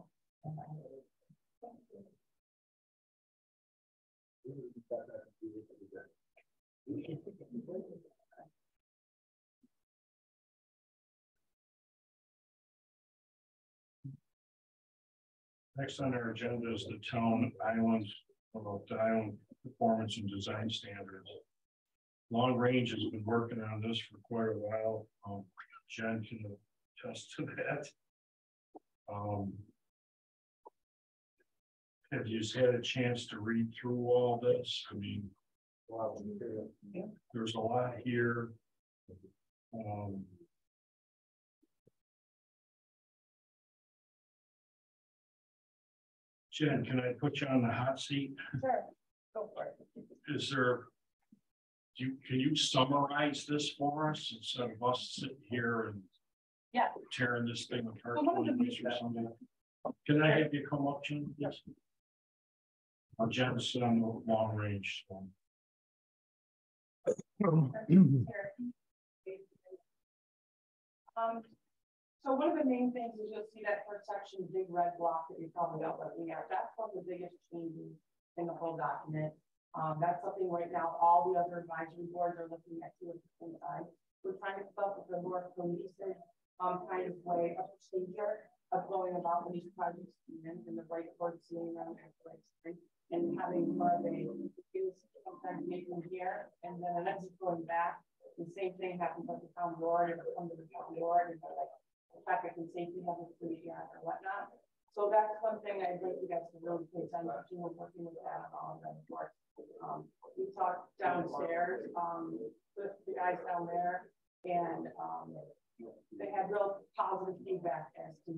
Next on our agenda is the town island, the island performance and design standards. Long Range has been working on this for quite a while. Jen can attest to that. Have you had a chance to read through all this? I mean, there's a lot here. Jen, can I put you on the hot seat? Sure, go for it. Is there, can you summarize this for us instead of us sitting here and Yeah. tearing this thing apart? Well, one of the- or something? Can I have you come up, Jen? Yes. Jen's on the Long Range. So one of the main things is you'll see that first section, big red block that you're probably not looking at. That's one of the biggest changes in the whole document. That's something right now, all the other advisory boards are looking at too at the same time. We're trying to come up with a more cohesive kind of way of procedure of going about these projects in the right board seeing them at the right street and having more of a use sometimes make them here and then the next is going back. The same thing happens at the town board and come to the town board and like traffic and safety have a free yard or whatnot. So that's one thing I think you guys can really pay attention to. We're working with that on the board. We talked downstairs with the guys down there and they had real positive feedback as to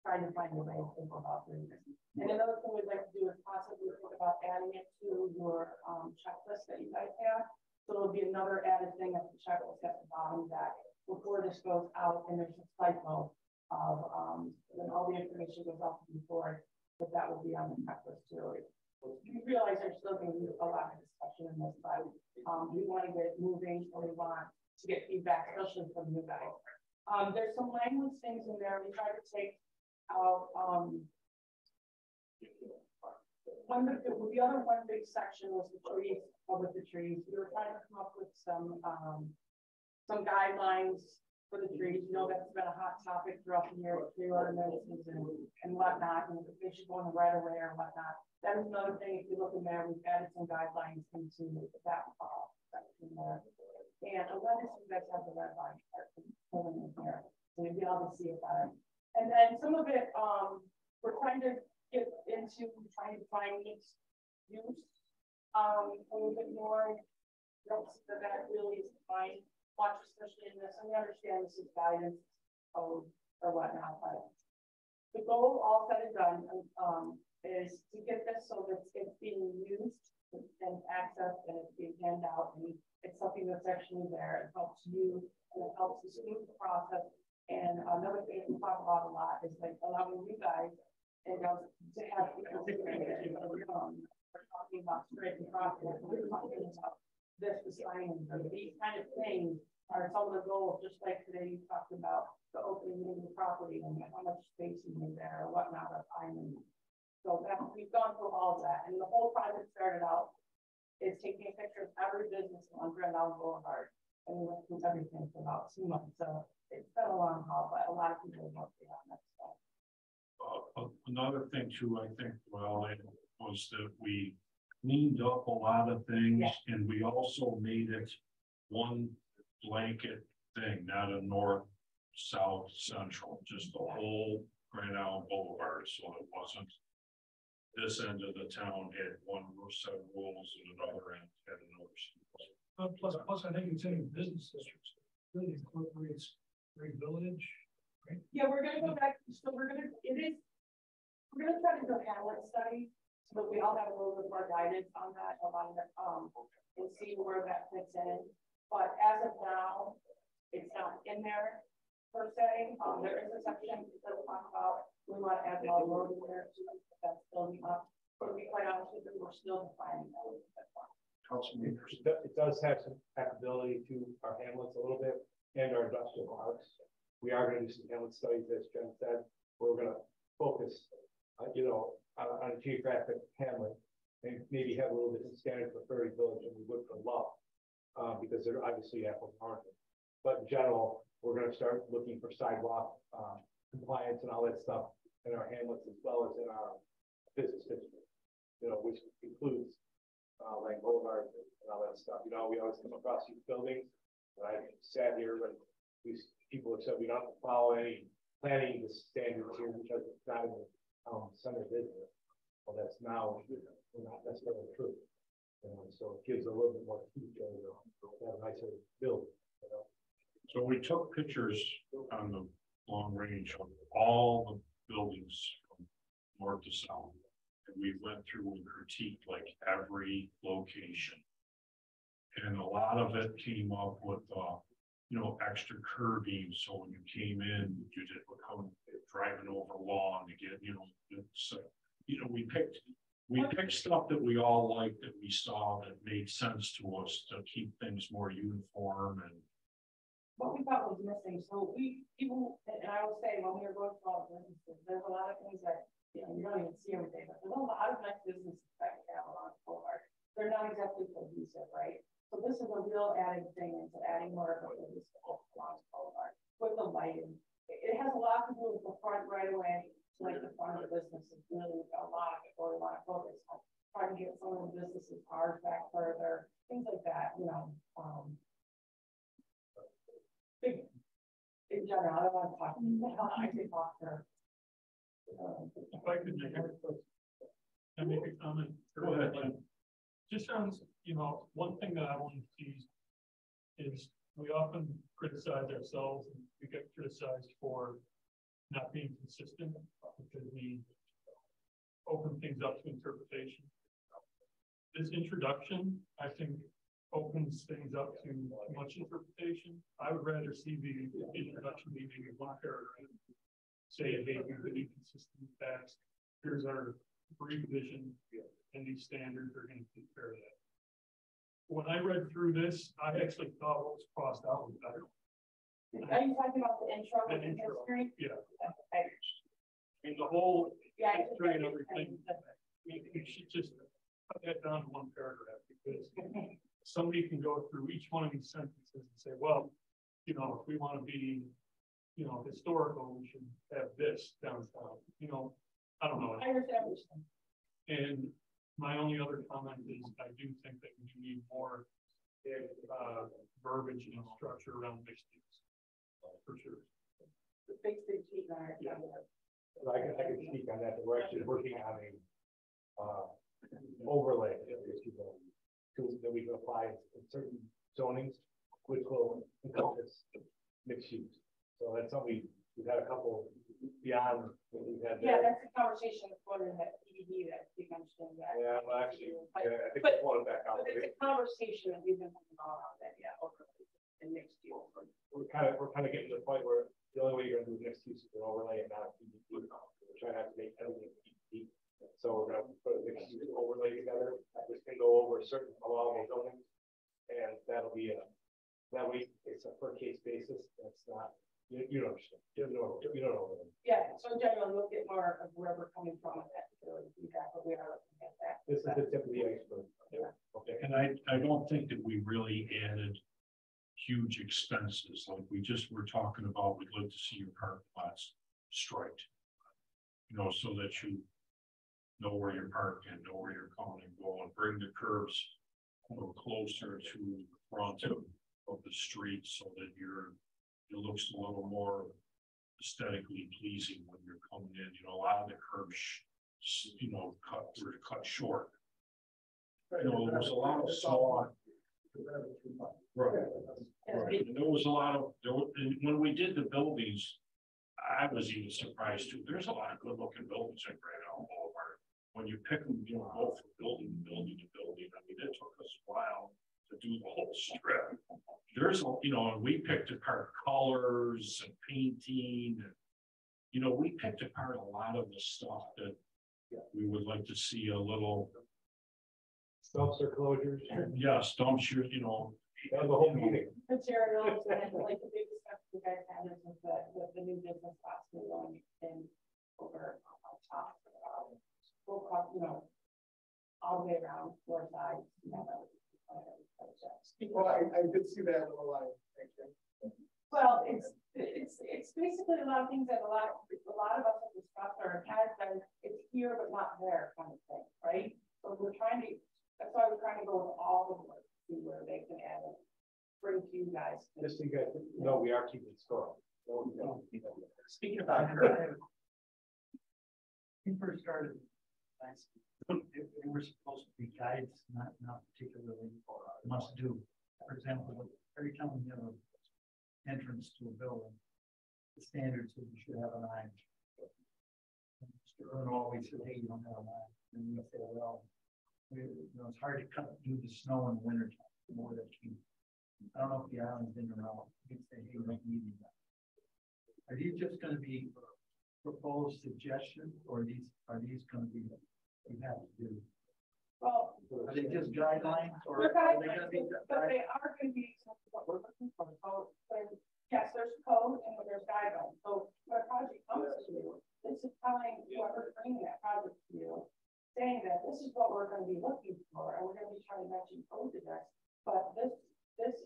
trying to find a way to think about doing this. And another thing we'd like to do is possibly think about adding it to your checklist that you guys have. So it'll be another added thing at the checklist at the bottom that before this goes out and there's a cycle of when all the information goes out to the board, that will be on the checklist too. You realize there's still going to be a lot of discussion in this, but we want to get it moving or we want to get feedback, especially from you guys. There's some language things in there. We try to take out the other one big section was the trees, with the trees. We were trying to come up with some guidelines for the trees. You know, that's been a hot topic throughout the year, tree ordinances and whatnot, and if they should go in the right of way or whatnot. That is another thing. If you look in there, we've added some guidelines into that section there. And unless you guys have the red line in here, so you'll be able to see it better. And then some of it, we're trying to get into trying to find use a little bit more. You don't see that really is defined much, especially in this. And we understand this is guidance or whatnot, but the goal, all said and done, is to get this so that it's being used and accessed and it's being handed out and it's something that's actually there. It helps you and it helps to smooth the process. And another thing we talk about a lot is like allowing you guys and to have people we're talking about straight and process. We're talking about this design and these kind of things are some of the goals, just like today you talked about the opening of the property and how much space you need there or whatnot of time. So that we've gone through all of that. And the whole project started out is taking a picture of every business on Grand Island Boulevard. And we went through everything for about 2 months. So it's been a long haul, but a lot of people are working on that stuff. Another thing too, I think, well, was that we cleaned up a lot of things and we also made it one blanket thing, not a north, south, central, just the whole Grand Island Boulevard. So it wasn't this end of the town had one set of rules and another end had another. Plus, I think it's in business districts. Really incorporates Great Village, right? Yeah, we're gonna go back. So we're gonna try to do a Hamlet study so that we all have a little bit more guidance on that, and see where that fits in. But as of now, it's not in there per se. There is a section that we talk about. We want to add more road in there too. That's building up. But to be quite honest with you, we're still defining that. It does have some applicability to our hamlets a little bit and our industrial parks. We are going to do some hamlet studies, as Jen said. We're going to focus, on a geographic hamlet, and maybe have a little different standard for Prairie Village than we would for Love. Because they're obviously apples and oranges. But in general, we're gonna start looking for sidewalk, compliance and all that stuff in our hamlets as well as in our business district. You know, which includes, like Boulevard and all that stuff. You know, we always come across these buildings, and I sat here when these people have said we don't follow any planning standards here because it's not in the center business. Well, that's now not necessarily true. So it gives a little bit more teeth to have a nicer building. You know? So we took pictures on the long range of all the buildings from north to south. And we went through and critiqued like every location. And a lot of it came up with, you know, extra curbing. So when you came in, you didn't come driving over lawn to get, you know, it's, you know, we picked stuff that we all liked, that we saw that made sense to us to keep things more uniform and. What we thought was missing, so people, and I will say, when we were going through all the businesses, there's a lot of things that, you know, you don't even see every day, but there's a lot of nice businesses that we have along Boulevard. They're not exactly cohesive, right? So this is a real added thing into adding more of a cohesive along Boulevard with the lighting. It has a lot to do with the front right away, like the front of the business is really a lot of it, or a lot of focus on trying to get some of the businesses cars back further, things like that, you know. Big, in general, I don't want to talk about I could talk for. If I could make a comment. Go ahead. Just sounds, you know, one thing that I want to see is we often criticize ourselves and we get criticized for not being consistent because we open things up to interpretation. This introduction, I think, opens things up to much interpretation. I would rather see the introduction be maybe one paragraph. Say, hey, we've been inconsistent facts. Here's our brief vision, and these standards are going to take care of that. When I read through this, I actually thought what was crossed out was better. Are you talking about the intro? The intro. History? Yeah. I mean, the whole history and everything. I mean, you should just cut that down to one paragraph because somebody can go through each one of these sentences and say, well, you know, if we want to be, you know, historical, we should have this downtown. You know, I don't know. I understand what you're saying. And my only other comment is I do think that we need more verbiage and structure around mixed use, for sure. The big city are. Yeah. I can speak on that. But we're actually working on a overlay that we can apply in certain zonings, which will encompass mixed use. So that's something we've had a couple beyond what we've had. Yeah, that's a conversation with one in that ED that you mentioned. That yeah, well, actually, I think but, we'll pull it back out. But it's a conversation that we've been having all around that, yeah, overlay and mixed use. We're kind of getting to the point where the only way you're going to do mixed use is an overlay and not a PDP. We're trying not to make everything PDP. So we're going to put a mixed use overlay together. Which can go over certain allowable zonings, and that'll be that way it's a per case basis. That's not you don't understand. You don't know. Yeah. So in general, we'll get more of where we're coming from with that particular feedback, but we are looking at that. This is the tip of the iceberg. Yeah. Okay. And I don't think that we really added huge expenses like we just were talking about. We'd like to see your parking lots striped, you know, so that you know where you're parked and know where you're coming and going. Bring the curbs a little closer to the front of the street so that it looks a little more aesthetically pleasing when you're coming in. You know, a lot of the curbs, you know, were cut short. You know, there's a lot of small. Right. Right. And there was a lot of when we did the buildings, I was even surprised too. There's a lot of good looking buildings in Grand Island Boulevard. When you pick them, you know, go from building to building to building. I mean, it took us a while to do the whole strip. There's, you know, and we picked apart colors and painting, and you know, we picked apart a lot of the stuff that we would like to see a little. Dumpster closures. Yes, dumpsters, you know. That was the whole meeting. Materials and like the big stuff you guys had is with the new business spots we're going in over on top. full cost, you know, all the way around, four sides, you know. Well, I did see that in the line, thank you. Well, it's basically a lot of things that a lot of us have discussed or has been, it's here but not there kind of thing, right? So we're trying to, that's why we're trying to go with all of them, see where they can add it, bring to you guys. Just so you guys know, we are keeping score. Speaking about. We first started, they were supposed to be guides, not particularly must do. For example, every time we have an entrance to a building, the standard says you should have an eye. Mr. Earn always said, hey, you don't have an eye. And we say, well, it's hard to cut through the snow in the winter time. More than key. I don't know if the island's in or out. You can say, hey, you don't need that. Are these just going to be proposed suggestions, or are these going to be what you have to do? Well, are they just guidelines, or they're are they going to be? But they are going to be something what we're looking for. So, yes, there's code and there's guidelines. So when a project comes to you, this is telling whoever's bringing that project to you, saying that this is what we're going to be looking for, and we're going to be trying to match you code to this. But this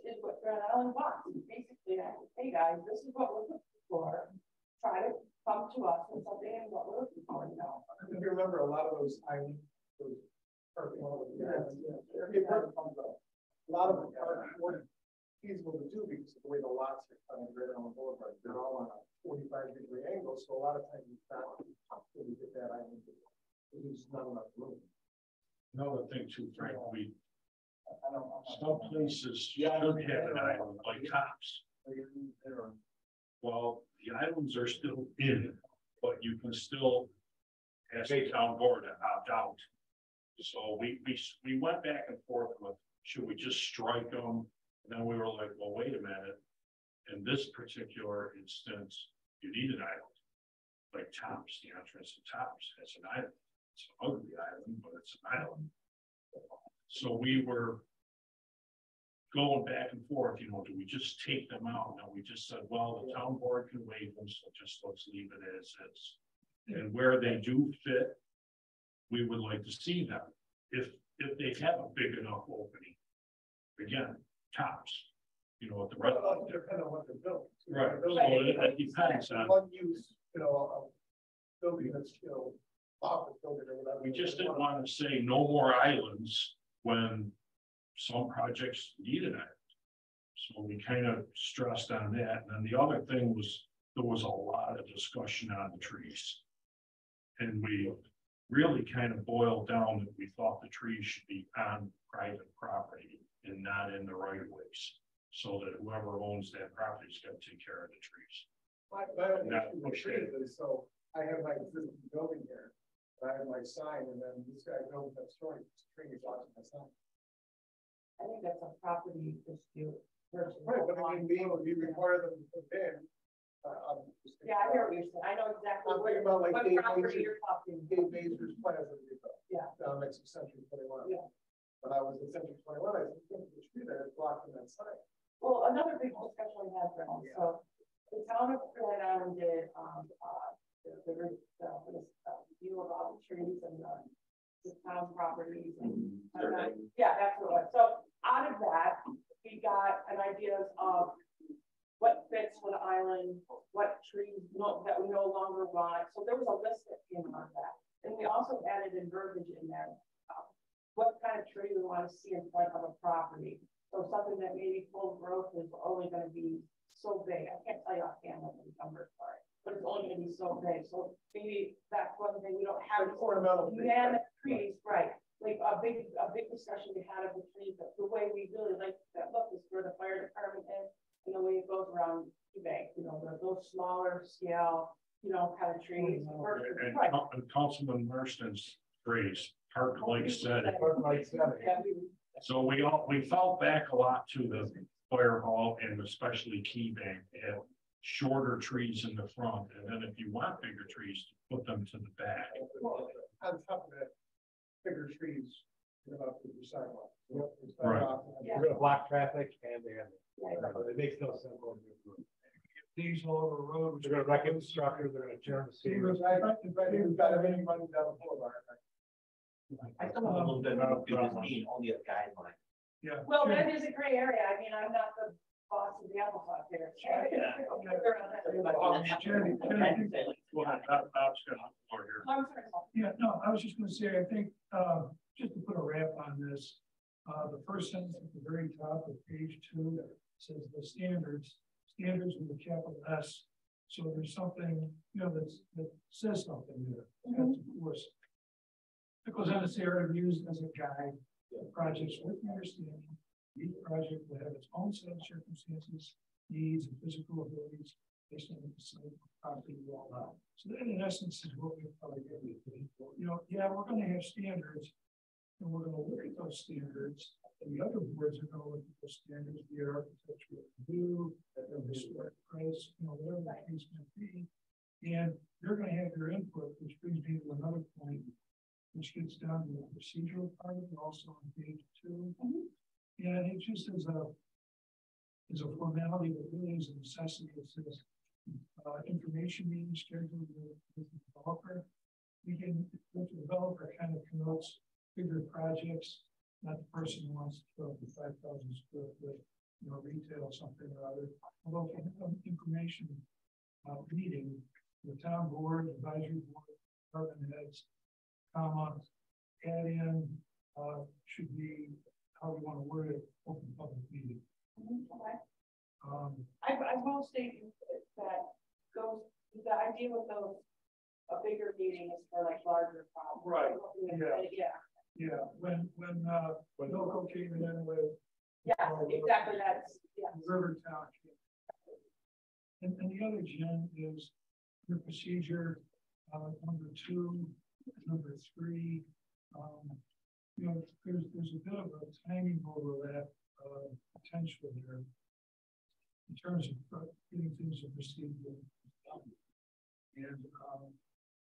is what Grand Island wants. Basically, hey guys, this is what we're looking for. Try to come to us and something and what we're looking for. You know. If you remember, a lot of those islands, those parking lots, a lot of them weren't feasible to do because of the way the lots are coming right on the boulevard. They're all on a 45-degree angle, so a lot of times you not really get that island. There's not enough room. Another thing too, Frank, some places should have an island like Tops. Well, the islands are still in, but you can still ask the town board to opt out. So we went back and forth with, should we just strike them? And then we were like, well, wait a minute. In this particular instance, you need an island. Like Tops, the entrance to Tops has an island. It's an ugly island, but it's an island. So we were going back and forth, do we just take them out? And we just said, well, the town board can waive them, so let's leave it as is. And where they do fit, we would like to see them. If they have a big enough opening, again, Tops, at the rest of depending on what they're building. Right. So it depends on one use, a building that's, office building or whatever. we just didn't want to say no more islands when some projects need an island. So we kind of stressed on that. And then the other thing was, there was a lot of discussion on the trees. And we really kind of boiled down that we thought the trees should be on private property and not in the right of ways. So that whoever owns that property is going to take care of the trees. My trees is, so I have my existing building here. I have my sign, and then this guy builds that story. Tree is watching my sign. I think that's a property dispute. Right, but I mean, we require them to put in. Yeah, I hear what you're saying. I know exactly I'm thinking about like what property you're talking about. Dave Mazur's Plaza. Yeah. Down next to Century 21. Yeah. When I was in Century 21, I said, the tree that is blocking that sign. Well, another big discussion we had, Brown. So the town of Grand Island did the view of all the trees and the town properties and yeah, that's what it was. So out of that, we got an idea of what fits with the island, what trees that we no longer want. So there was a list that came on that, and we also added in verbiage in there. What kind of tree we want to see in front of a property. So something that maybe full growth is only going to be so big. I can't tell you offhand what the numbers are, but it's only going to be so big. So maybe that's one thing we don't have. Ornamental trees, right? Like a big discussion we had of the trees. That the way we really like that look is where the fire department is, and the way it goes around eBay. Those smaller scale, kind of trees. And Councilman Marston's trees. Park Lake said. So we fell back a lot to the fire hall and especially Key Bank and shorter trees in the front, and then if you want bigger trees, put them to the back. On top of that, bigger trees, up to the sidewalk. Right. We're gonna block traffic and it makes no sense. These all over the road. They're gonna wreck infrastructure, they're gonna turn the city. We've got everything running down the boulevard. I still have a little bit of, does this mean only a guideline? Yeah. Well, that is a gray area. I mean, I'm not the boss of the applesauce here. Well, Bob's got the floor here. I'm sorry. Yeah, no, I was just gonna say, I think, just to put a wrap on this, the first sentence at the very top of page 2 says the standards with a capital S. So there's something, that says something there. That's of course. It goes on to say are used as a guide for projects with understanding. Each project will have its own set of circumstances, needs, and physical abilities based on the site property rolled out. So that in essence is what we're probably going to do. Yeah, we're going to have standards, and we're going to look at those standards, and the other boards are going to look at those standards, be it architectural review, historic price, whatever the case may be, and they're going to have their input, which brings me to another point, which gets down to the procedural part, and also on page 2. And it just is a formality that really is a necessity. It says information meeting scheduled with the developer. The developer kind of connotes bigger projects, not the person who wants to put up a 5,000 square foot, retail something or other. Although if you have an information meeting, the town board, advisory board, department heads, add in should be how we want to word it, open public meeting. Okay. I will state that the idea with those, a bigger meeting is for like larger problems. Right. Yeah. Yeah. When Loco came in with. Yeah, exactly. That's Rivertown. And the other, Jen, is your procedure, number 2, number 3. There's a bit of a timing overlap potential there in terms of getting things to proceed with. And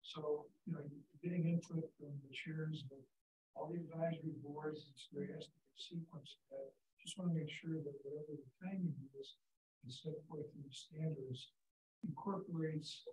so, getting input from the chairs of all the advisory boards, there has to be a sequence of that. Just want to make sure that whatever the timing is set forth in the standards incorporates.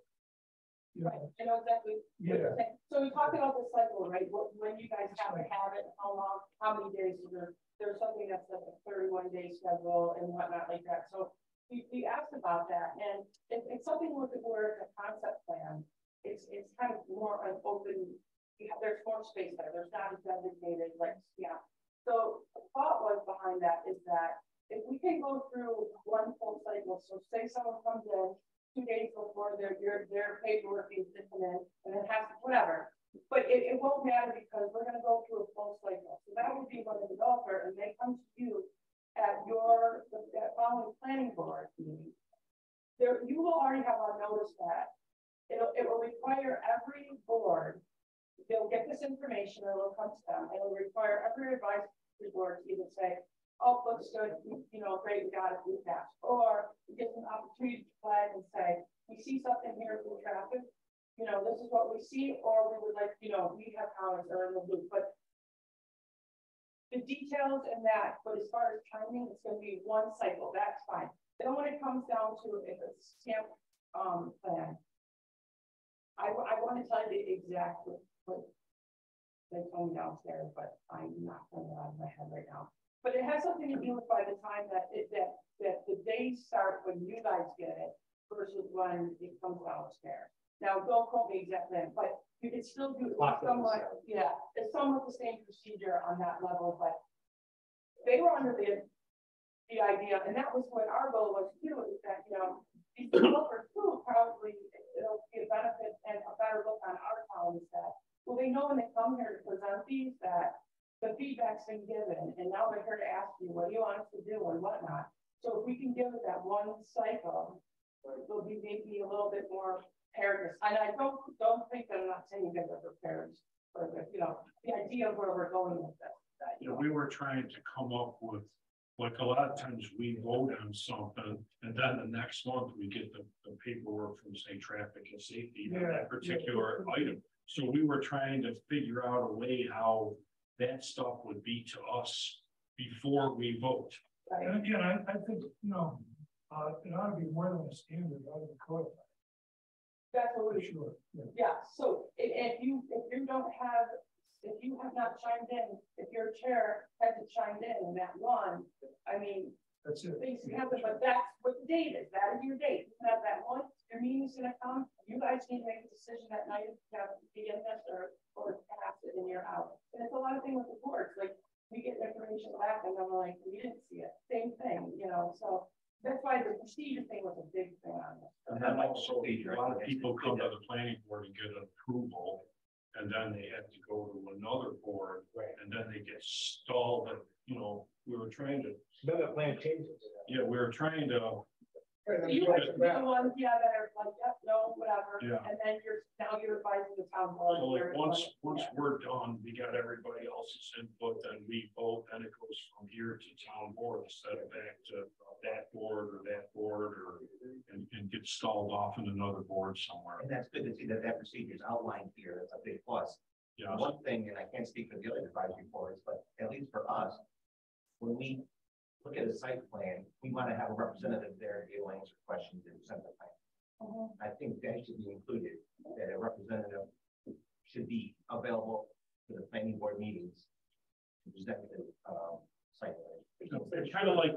Right, I know exactly. Yeah. So we talked about the cycle, right? When you guys have to have it, how long, how many days? So there's something that's like a 31-day schedule and whatnot like that. So we asked about that, and it's something with the word a concept plan. It's kind of more an open. There's more space there. There's not a designated So the thought was behind that is that if we can go through one full cycle, so say someone comes in 2 days before their paperwork is in, and it has to, whatever. But it won't matter because we're going to go through a full cycle. So that would be when the developer, and they come to you at that following planning board meeting. You will already have on notice that it will require every board, they'll get this information, and it'll come to them. It'll require every advisory board to either say, oh, looks good, great, we got it, we passed. Or it gives an opportunity to flag and say, we see something here with traffic, this is what we see, or we would like, we have comments or in the loop. But the details and that, but as far as timing, it's going to be one cycle, that's fine. Then when it comes down to if it's stamp plan, I want to tell you exactly what they told me downstairs, but I'm not going to out of my head right now. But it has something to do with by the time that the days start when you guys get it versus when it comes downstairs. Now, don't quote me exactly, but you can still do somewhat, it's somewhat the same procedure on that level. But they were under the idea, and that was what our goal was too, is that these developers too probably it'll be a benefit and a better look on our columns that they know when they come here to present these that the feedback's been given, and now they're here to ask you, what do you want us to do and whatnot. So if we can give it that one cycle, it'll be maybe a little bit more preparedness. And I don't think that I'm not saying you guys are prepared for the idea of where we're going with this. We were trying to come up with, like a lot of times we vote on something, and then the next month we get the paperwork from, say, traffic and safety on that particular item. So we were trying to figure out a way how that stuff would be to us before we vote. Right. And again, I think, it ought to be more than a standard, it ought to be codified. That's what we're sure. Yeah. So if you don't have if you have not chimed in, if your chair hasn't chimed in that one, I mean, That's it. things can happen, but that's what the date is, that is your date, you have that one, your meeting's gonna come, you guys need to make a decision that night, if you have to begin this or pass it and you're out. And it's a lot of things with the boards, like, we get information back and I'm like, we didn't see it, same thing, you know, so that's why the procedure thing was a big thing on this. And then also, a lot of people come to the planning board and get an approval, and then they have to go to another board, and then they get stalled, and, you know, we were trying to, Then the plan changes. yeah, we were trying to, You guys are the ones, yeah, that are like, yep, no, whatever, Yeah. and then now you're advising the town board. so like, where- once yeah. we're done, we got everybody else's input, then we vote, then it goes from here to town board, instead of back to that board, or, and get stalled off in another board somewhere. And that's good to see that that procedure is outlined here. That's a big plus. Yeah, One thing, and I can't speak for the other advisory boards, but at least for us, when we look at a site plan, we want to have a representative there to answer questions and present the plan. Mhm. I think that should be included, that a representative should be available for the planning board meetings to present the site plan. it's kind of like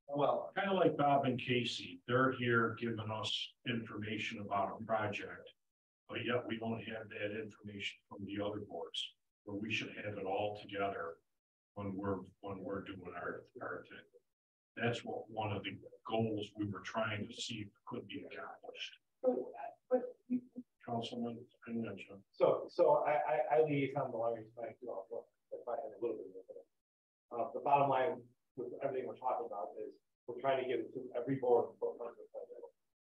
Well, kind of like Bob and Casey, they're here giving us information about a project. But yet we don't have that information from the other boards, where we should have it all together when we're doing our thing. That's what one of the goals we were trying to see if could be accomplished. But Councilman, I mentioned. So I liaison the lawyers, tonight too, if I had a little bit of it. The bottom line with everything we're talking about is we're trying to give it to every board.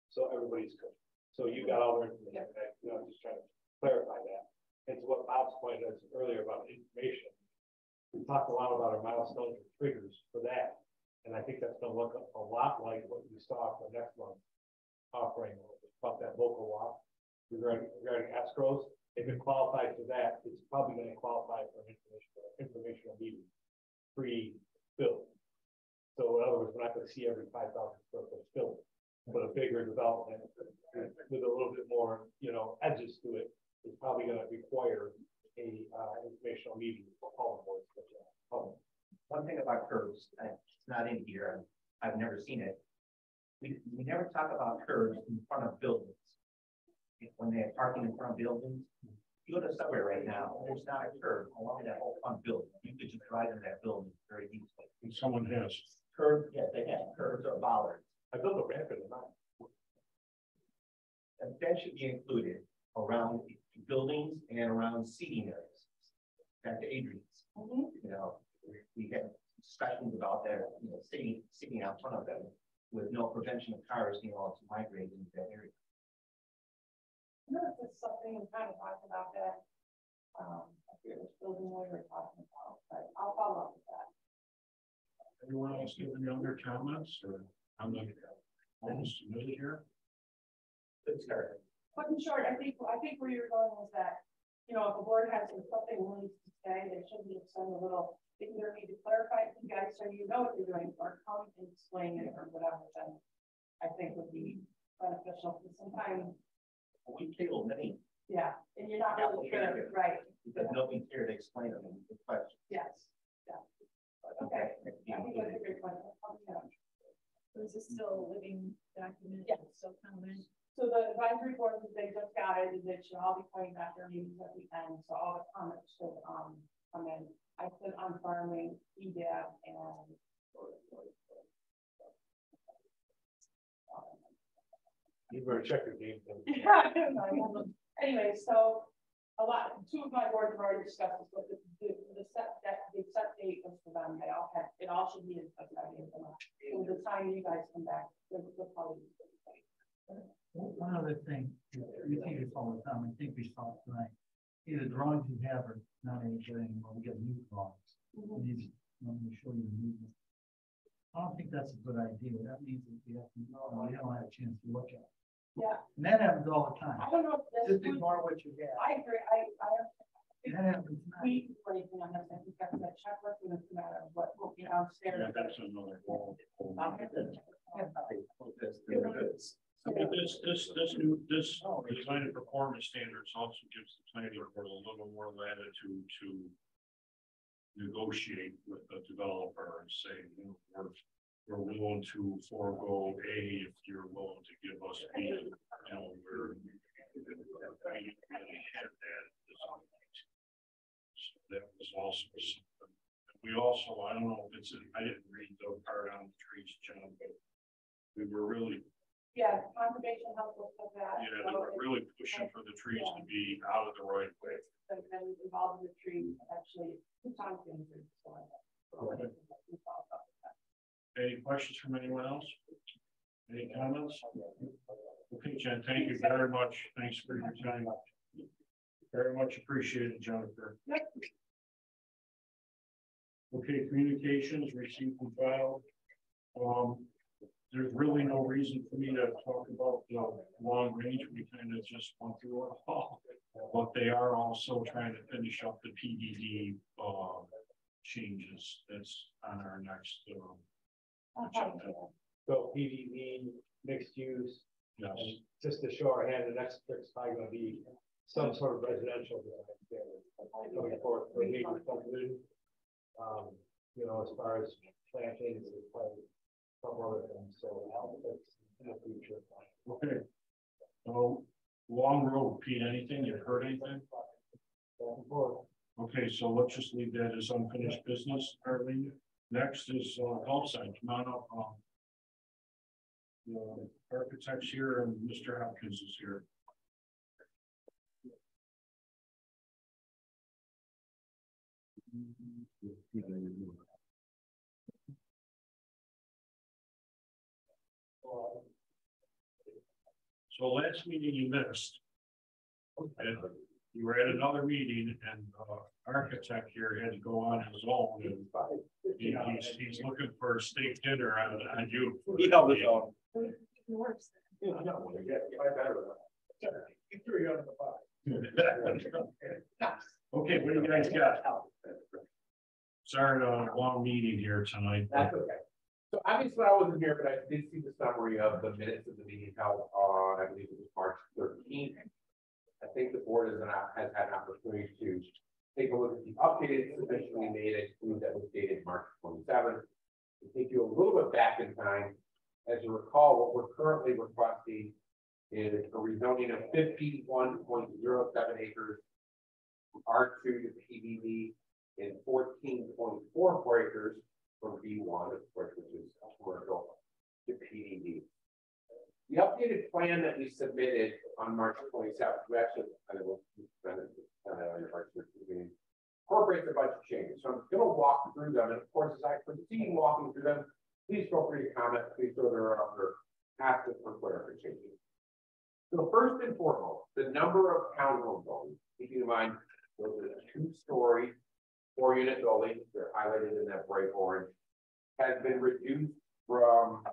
So everybody's good. So you got all the information, I'm just trying to clarify that. And to what Bob's point is earlier about information, we talked a lot about our milestones and triggers for that. And I think that's gonna look a lot like what we saw for next month offering about that local law regarding escrows. If it qualifies for that, it's probably gonna qualify for an informational meeting pre-build. So in other words, we're not gonna see every 5,000 square foot building, but a bigger development with a little bit more, edges to it is probably gonna require a informational meeting for all the boards. one thing about curbs, and it's not in here, I've never seen it. We never talk about curbs in front of buildings. When they're parking in front of buildings, you go to somewhere right now, there's not a curb along that whole front building. You could just drive in that building very easily. And someone has. Curb, yes, they have curbs or bollards. I built a ramp in the night. And that should be included around buildings and around seating areas. Back to Adrian's, we had discussions about that, sitting out front of them with no prevention of cars, to migrate into that area. It's something we kind of talked about that. I forget which building we were talking about, but I'll follow up with that. Anyone else give any other comments, or I'm not almost submitted here? Good start. But in short, I think where you're going was that, if the board has something really to say, they should be send a little, they either need to clarify it to you guys so you know what you're doing, or come and explain it or whatever, then I think would be beneficial, because sometimes, We tabled many, yeah, and you're not really sure, right? because nobody's here to explain them in the question. Yes, yeah. Okay, I think that's a great point. Is this still a living document? Yeah. Still coming? So the advisory board, they just got it, is it should all be coming back their meetings at the end, so all the comments should, come in. I put on farming, EDAP, and. You better check your game. Yeah, anyway, so two of my boards have already discussed this, but the set date was for them, it all should be in a date for them. So the time you guys come back, they'll probably. One other thing, we see this all the time, I think we saw it tonight. Either drawings you have are not any good anymore, we get new drawings. Let me show you the new one. I don't think that's a good idea. That means that we have to know, and we don't have a chance to look at it. Yeah. And that happens all the time. I don't know if this. Just ignore what you have. I agree, That happens. we, or anything on this, I think that's a checklist, and it's a matter of what, upstairs. Yeah, that's another wall. This, This design and performance standards also gives the planning board a little more latitude to negotiate with the developer and say, you know, we're willing to forego A if you're willing to give us B. You know, we had that. So that was also something. We also, I don't know if it's, I didn't read the part on the trees, John, but we were really, Yeah, conservation helped us with that. yeah, they were really pushing for the trees to be out of the right way. And involved in the tree, actually, 2 times in the soil. Okay. Any questions from anyone else? Any comments? Okay, Jen, thank you very much. Thanks for your time. Very much appreciated, Jennifer. Yep. Okay, communications, received and filed. There's really no reason for me to talk about the long range. We kind of just went through it all. But they are also trying to finish up the PDD changes. That's on our next agenda. So PDD, mixed use, Yes. just to show our hand, the next fix probably gonna be some sort of residential design standard. Going forward for neighbor subdivision. You know, as far as plantings, some other things, so that's in the future. Okay. So long road, Pete, anything? You've heard anything? Okay, so let's just leave that as unfinished business, Arlene. Next is health side. Come on up. The architect's here and Mr. Hopkins is here. So last meeting you missed. And you were at another meeting and architect here had to go on his own and he's looking for a steak dinner on you. He held his own. Okay, what do you guys got? Sorry, a long meeting here tonight. That's okay. So obviously I wasn't here, but I did see the summary of the minutes of the meeting held on, I believe it was March 13th. I think the board has had an opportunity to take a look at the updated submission we made. I believe that was dated March 27th. To take you a little bit back in time, as you recall, what we're currently requesting is a rezoning of 51.07 acres from R2 to PDD and 14.44 acres from B1, of course, which is commercial, to PDD. The updated plan that we submitted on March 27th, we actually incorporates a bunch of changes. So I'm going to walk through them, and of course, as I proceed walking through them, please feel free to comment. Please throw their up or ask us for clarification. So first and foremost, the number of townhome buildings, keeping in mind those are 2-story, 4-unit buildings, they're highlighted in that bright orange, has been reduced from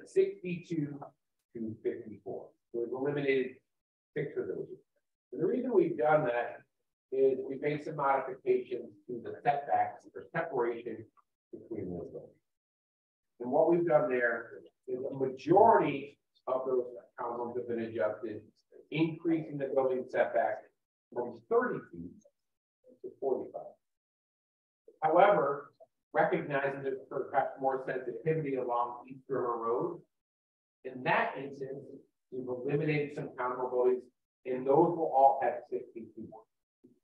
62 to 54. So we've eliminated 6 of those. And the reason we've done that is we made some modifications to the setbacks or separation between those buildings. And what we've done there is a majority of those townhomes have been adjusted, increasing the building setback from 30 feet to 45. However, recognizing that perhaps more sensitivity along East River Road, in that instance, we've eliminated some townhome buildings, and those will all have 60 feet.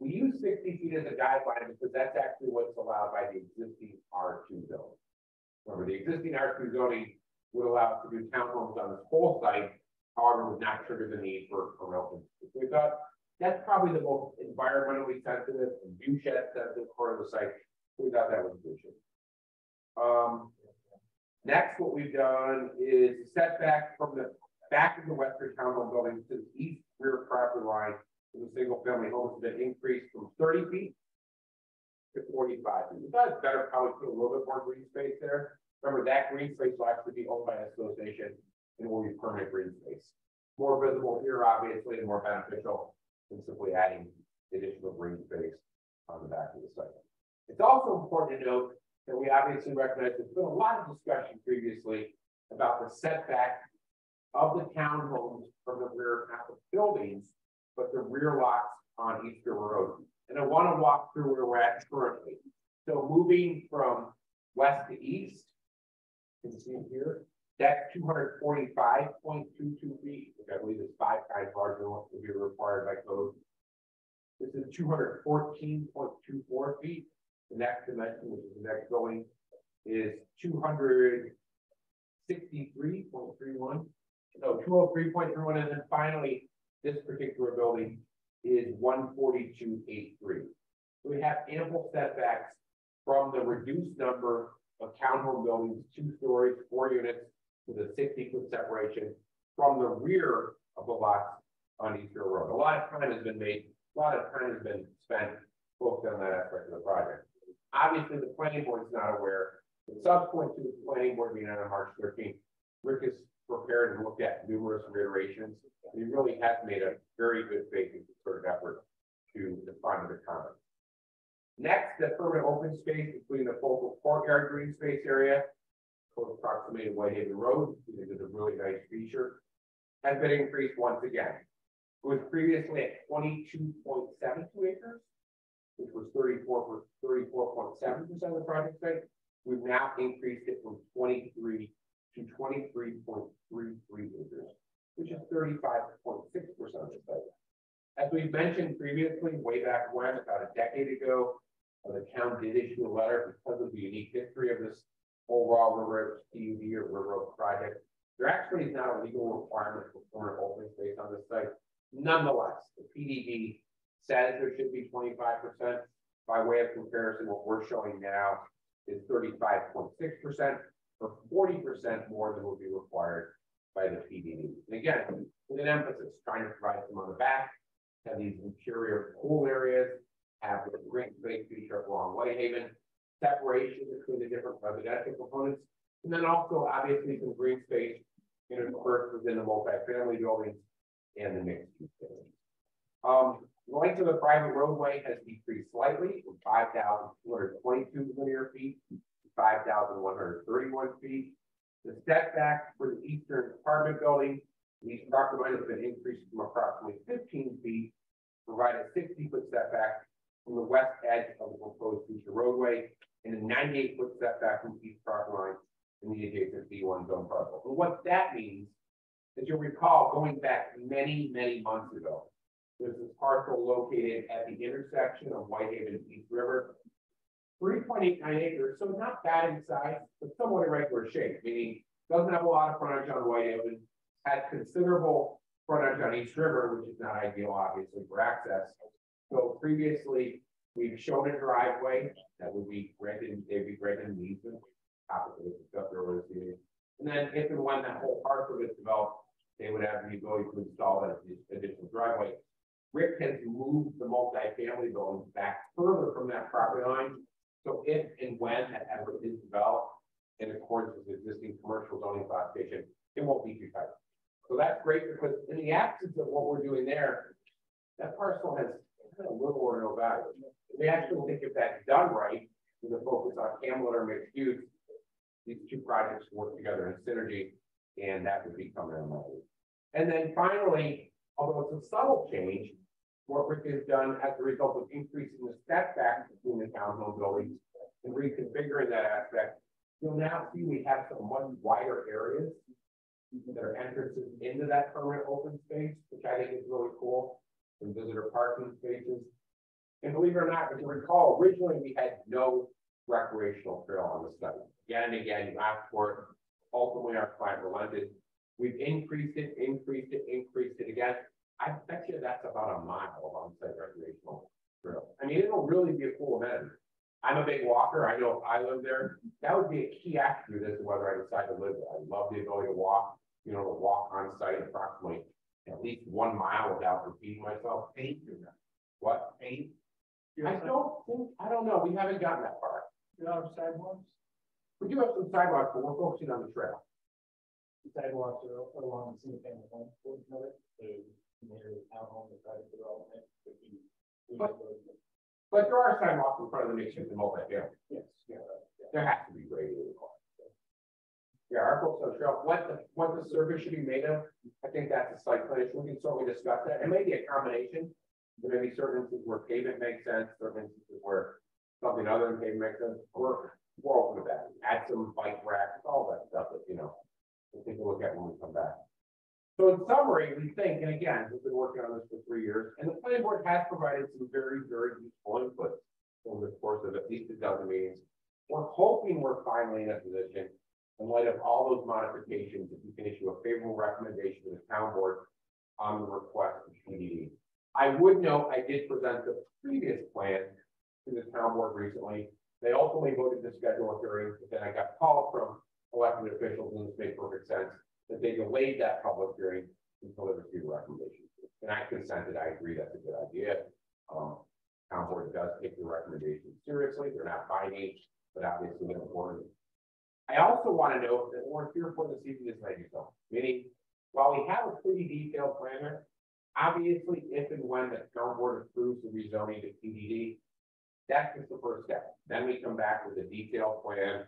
We use 60 feet as a guideline because that's actually what's allowed by the existing R2 zoning. Remember, the existing R2 zoning would allow us to do townhomes on this whole site, however, would not trigger the need for open. We thought that's probably the most environmentally sensitive and view shed sensitive part of the site. We thought that was a good issue. Next, what we've done is setback from the back of the western townhome building to the east rear property line of the single family homes has been increased from 30 feet to 45 feet. We thought it's better probably put a little bit more green space there. Remember, that green space will actually be owned by an association and will be permanent green space. More visible here, obviously, and more beneficial than simply adding additional green space on the back of the site. It's also important to note that we obviously recognize there's been a lot of discussion previously about the setback of the townhomes from the rear, not the buildings, but the rear lots on East River Road. And I want to walk through where we're at currently. So moving from west to east, you can see it here, that's 245.22 feet, which I believe is 5 times larger than what would be required by code. This is 214.24 feet. The next dimension, which is the next building, is 263.31. No, 203.31, and then finally, this particular building is 142.83. So we have ample setbacks from the reduced number of townhome buildings, 2 stories, 4 units, with a 60-foot separation from the rear of the lots on East River Road. A lot of time has been made, a lot of time has been spent focused on that aspect of the project. Obviously, the planning board is not aware. But subsequent to the planning board meeting on March 13th, Rick is prepared and looked at numerous reiterations. He really has made a very good faith and concerted effort to define the comments. Next, the permanent open space, including the focal courtyard green space area, close proximity to Whitehaven Road, which is a really nice feature, has been increased once again. It was previously at 22.72 acres, which was 34.7% of the project site. We've now increased it from 23 to 23.33 acres, which is 35.6% of the site. As we've mentioned previously, way back when, about a decade ago, the town did issue a letter because of the unique history of this overall River PUD or River Road project. There actually is not a legal requirement for permanent open space on this site. Nonetheless, the PDD says there should be 25%. By way of comparison, what we're showing now is 35.6%, or 40% more than would be required by the PDD. And again, with an emphasis, trying to provide them on the back, have these interior pool areas, have the green space feature along Whitehaven, separation between the different residential components, and then also obviously some green space interspersed within the multifamily buildings and the mixed use buildings. The length of the private roadway has decreased slightly from 5,222 linear feet to 5,131 feet. The setback for the eastern apartment building, the east property line has been increased from approximately 15 feet, provide a 60-foot setback from the west edge of the proposed future roadway, and a 98-foot setback from the east property line in the adjacent D1 zone parcel. And what that means, as you'll recall, going back many, many months ago, there's this parcel located at the intersection of Whitehaven and East River, 3.89 acres, so not bad in size, but somewhat irregular shape, meaning doesn't have a lot of frontage on Whitehaven, has considerable frontage on East River, which is not ideal, obviously, for access. So previously, we've shown a driveway that would be granted, they'd be granted an easement, opposite of the stuff earlier this evening. And then if and when that whole parcel gets developed, they would have the ability to install that additional driveway. Rick has moved the multifamily buildings back further from that property line. So if and when that ever is developed in accordance with existing commercial zoning classification, it won't be too tight. So that's great because in the absence of what we're doing there, that parcel has little or no value. We actually think if that's done right, with a focus on Hamlet or mixed use, these two projects work together in synergy, and that would become their money. And then finally, although it's a subtle change, what Rick has done as a result of increasing the setback between the townhome buildings and reconfiguring that aspect, you'll now see we have some much wider areas that are entrances into that permanent open space, which I think is really cool, and visitor parking spaces. And believe it or not, if you recall, originally we had no recreational trail on the site. Again and again, you asked for it. Ultimately, our client relented. We've increased it again. I bet you that's about a mile of on-site recreational trail. I mean, it'll really be a cool event. I'm a big walker. I know if I live there, that would be a key attribute as to whether I decide to live there. I love the ability to walk, to walk on site approximately at least 1 mile without repeating myself. 8? What? 8? I don't know. We haven't gotten that far. You have sidewalks? We do have some sidewalks, but we're focusing on the trail. Sidewalks are along the single family home portion of it, so near the townhome, the private development. But there are sidewalks in front of the mixed use and multifamily. Yes. There has to be grading. Yeah, our folks on trail, what the surface should be made of, I think that's a site plan issue. We can certainly discuss that. It may be a combination. There may be certain instances where pavement makes sense, certain instances where something other than pavement makes sense. We're open with that. Add some bike racks, all that stuff that, you know, we'll take a look at when we come back. So in summary, we think, and again, we've been working on this for 3 years, and the planning board has provided some very, very useful input over the course of at least a dozen meetings. We're hoping we're finally in a position, in light of all those modifications, that we can issue a favorable recommendation to the town board on the request of PDD. I would note, I did present the previous plan to the town board recently. They ultimately voted to schedule a hearing, but then I got called from elected officials, and this made perfect sense, that they delayed that public hearing until they received a recommendation. And I consented, I agree that's a good idea. Town board does take the recommendations seriously, they're not binding, but obviously they're important. I also want to note that we're here for this evening is land use zone, meaning while we have a pretty detailed plan, obviously if and when the town board approves the rezoning to PDD, that's just the first step. Then we come back with a detailed plan,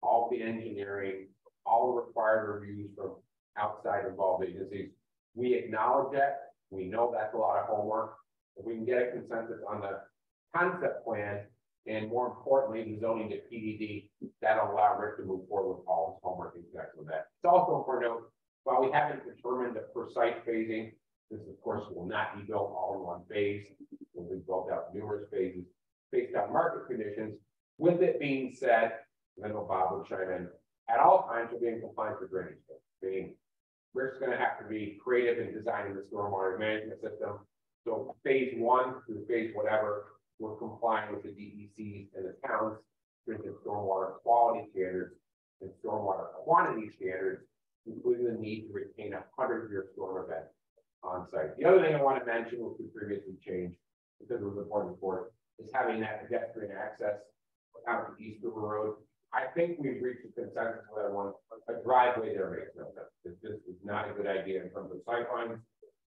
all the engineering, all the required reviews from outside involved agencies. We acknowledge that. We know that's a lot of homework. If we can get a consensus on the concept plan, and more importantly, the zoning to PDD, that'll allow Rick to move forward with all his homework in connection with that. It's also important to note, while we haven't determined the precise phasing, this of course will not be built all in one phase. It will be built out in numerous phases based on market conditions. With it being said, I know Bob will chime in, at all times we'll be in compliance with drainage code, meaning Rick's going to have to be creative in designing the stormwater management system. So phase 1 through phase whatever, we're complying with the DECs and the town's stringent stormwater quality standards and stormwater quantity standards, including the need to retain a 100-year storm event on site. The other thing I want to mention, which we previously changed because it was important for it, is having that pedestrian access out to East River Road. I think we've reached a consensus with everyone. A driveway there makes no sense. This is not a good idea in terms of sightlines,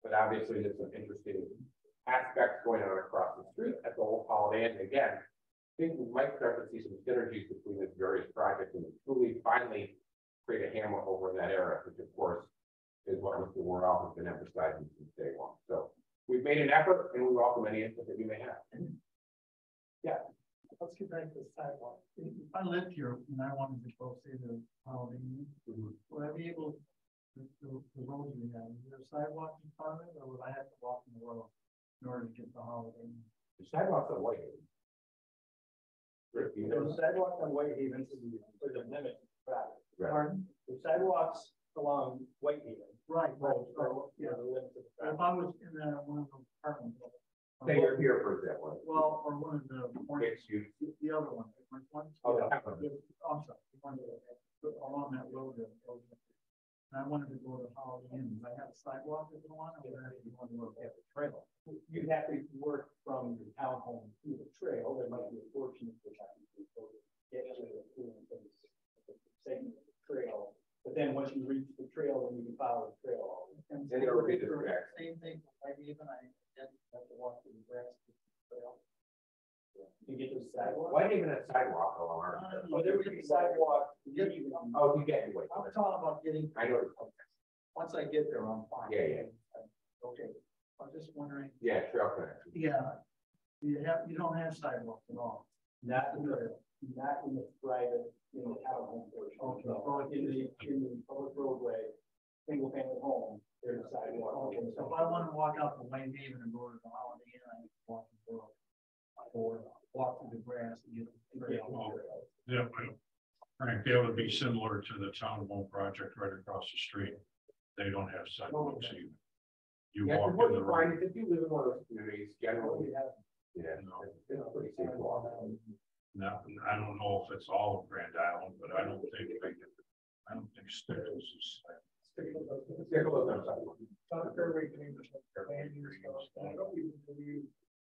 but obviously there's some interesting aspects going on across the street at the old Holiday Inn. Again, I think we might start to see some synergies between these various projects and truly finally create a hamlet over in that area, which of course is what Mr. Wardell has been emphasizing since day one. So we've made an effort and we welcome any input that you may have. Yeah. Let's get back to the sidewalk. If I lived here and I wanted to go see the Holiday Inn, would I be able to, the road we have, is there a sidewalk in front of it, or would I have to walk in the road in order to get the Holiday Inn? The sidewalks are Whitehaven. Rick, you know, The sidewalk on Whitehaven for the limit traffic. Right. Pardon? The sidewalks along Whitehaven. Right, Yeah, the limit to the If traffic. I was in one of those apartments. say you're here for example. Well, or one of the, Mixed use. the other one. Oh, that one. I'm sorry, one of along that road. And I wanted to go to Holiday Inn. I have a sidewalk to go on, or would I have to go on the trail? You'd have to work from the townhome to the trail. There might be a portion of the time to get to the segment of the trail. But then once you reach the trail, then you can follow the trail. And it'll be the track. Same thing, I even, I have to walk through the grass to the trail. You get to the sidewalk. Whitehaven has sidewalk along our. Oh, there would be sidewalk. Oh, you get your way. I'm talking about getting, I know. once I get there, I'm fine. Yeah. Okay, I'm just wondering, Yeah, trail connection. yeah, you don't have sidewalks at all. Not in the private, in the townhome portion. Okay. So in the public roadway, single family home, there's a sidewalk. Okay, so if I want to walk out to Whitehaven and go to the Holiday Inn, I can walk the road. Or walk through the grass and get the trail. Yeah, Frank, that would be similar to the town hall project right across the street. They don't have sidewalks either. You Yeah, walk what in the you road. find is if you live in one of those communities, generally, yeah, it's pretty safe to walk. Now, I don't know if it's all of Grand Island, but I don't think Stickles is. Take a look on sidewalk.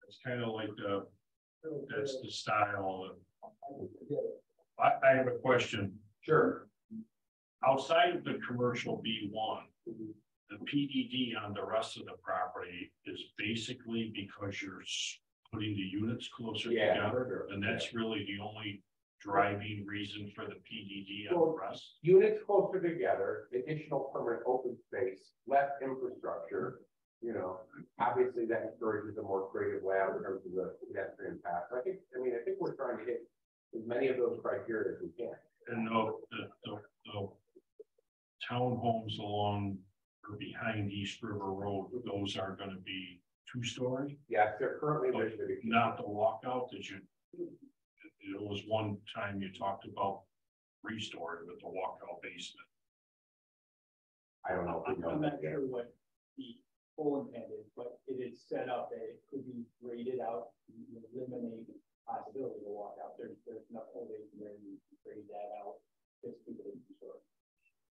It's kind of like that's the style. I have a question. Sure. Outside of the commercial B1, the PDD on the rest of the property is basically because you're putting the units closer together, and that's really the only driving reason for the PDD on the rest? Units closer together, additional permanent open space, less infrastructure. You know, obviously that encourages a more creative layout in terms of the pedestrian path. I think we're trying to hit as many of those criteria as we can. And the townhomes along or behind East River Road, those are gonna be 2-story? Yes, they're currently listed. Not the walkout that you, it was one time you talked about 3-story with the walkout basement. I don't know. If we know I'm not that yet. sure what the full intent is, but it is set up that it could be graded out, to eliminate the possibility of walkout. There's no way where you grade that out. Just keep it in store.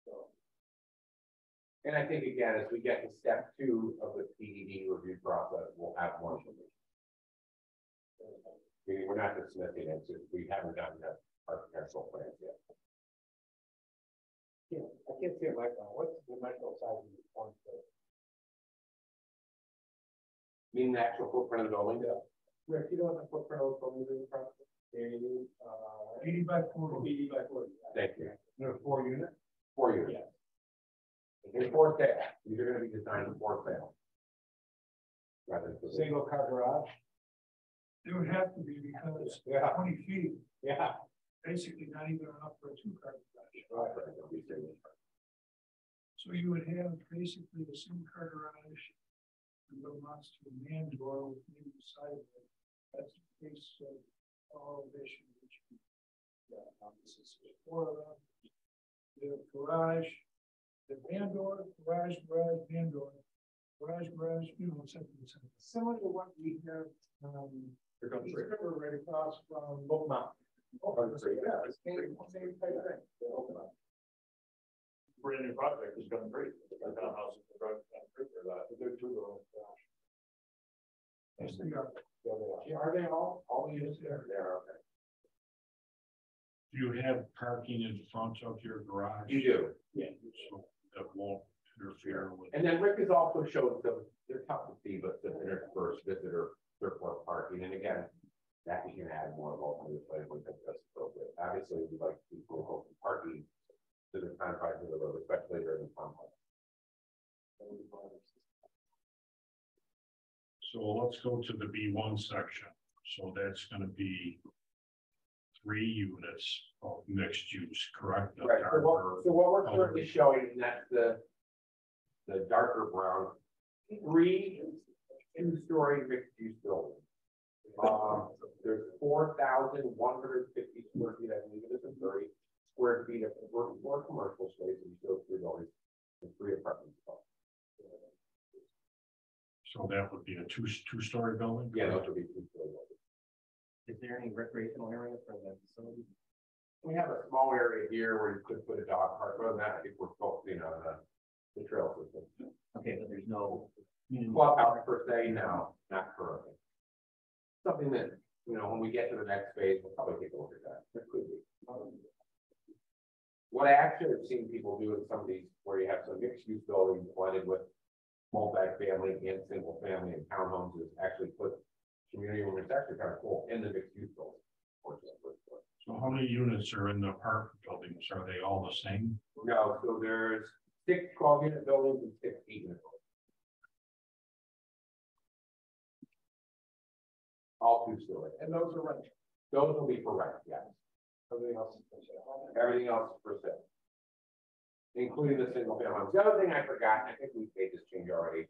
So. And I think again, as we get to step 2 of the PDD review process, we'll have more information. We're not dismissing it, we haven't done that architectural plans yet. Yeah, I can't see it right now. What's the dimensional size of the one? Meaning the actual footprint of the building? Yeah. Rick, you know what the footprint of the building is in front of it? 80 by 40. 80 by 40. Thank you. There are 4 units? 4 units. Yeah. In for sale. These are gonna be designed for sale. Rather than Single car garage? It would have to be because Yeah. 20 feet, Yeah. basically not even enough for a 2-car garage. Right. So you would have basically the single car garage. And little amounts to a man door with maybe the side of it. That's the case of all elevation, which. This is 4 of them. The garage, the man door, garage, man door. Garage, something. Similar to what we have, East River right across from Boat Mountain. Yeah, it's same type of thing. Brand new project is going great. The townhouse is going great for that. They're 2-door. Yes, they are. Yeah, are they all the units there? There, okay. Do you have parking in front of your garage? You do. Yeah. So that won't interfere with. And then Rick has also showed some, they're tough to see, but the interspersed visitor surplus parking, and again, that we can add more of all this way, we think that's appropriate. Obviously, we'd like people parking to the confines of the road, especially during the complex. So let's go to the B1 section. So that's gonna be 3 units of mixed use, correct? The Right, darker so what we're color. currently showing, and that's the darker brown, 3 2-story mixed use buildings. There's 4,150 square feet, I believe it is, and 30 square feet of more commercial space, and those 3 buildings and 3 apartments. So that would be a two-story building? Yeah, those would be 2-story buildings. Is there any recreational area for the facility? We have a small area here where you could put a dog park. Other than that, I think we're focusing on the trail system. Okay, but there's no. Clubhouse per se, no, not currently. Something that, you know, when we get to the next phase, we'll probably take a look at that. There could be. What I actually have seen people do in some of these, where you have some mixed use buildings blended with multi-family and single family and townhomes, is actually put community room. It's actually kind of cool in the mixed use building. So how many units are in the apartment buildings? Are they all the same? No, so there's 6 12-unit buildings and 6 8-unit buildings. All 2-story. And those are rental. Those will be for rent, yes. Everything else is for sale. Everything else is for sale. Including the single family. The other thing I forgot, I think we made this change already.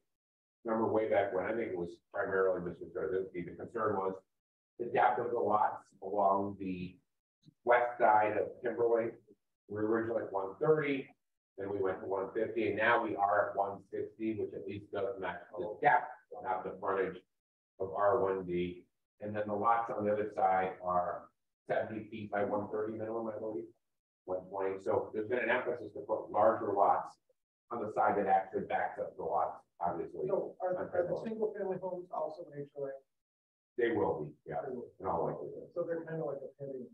Remember way back when, I think it was primarily Mr. Straczynski, the concern was the depth of the lots along the west side of Timberlake. We were originally at 130, then we went to 150, and now we are at 160, which at least does match the depth, not the frontage of R1D. And then the lots on the other side are 70 feet by 130 minimum, I believe, 120. So there's been an emphasis to put larger lots on the side that actually backs up the lots, obviously. So are the single family homes also HOA? They will be, yeah, in all likelihood. So they're kind of like a penny.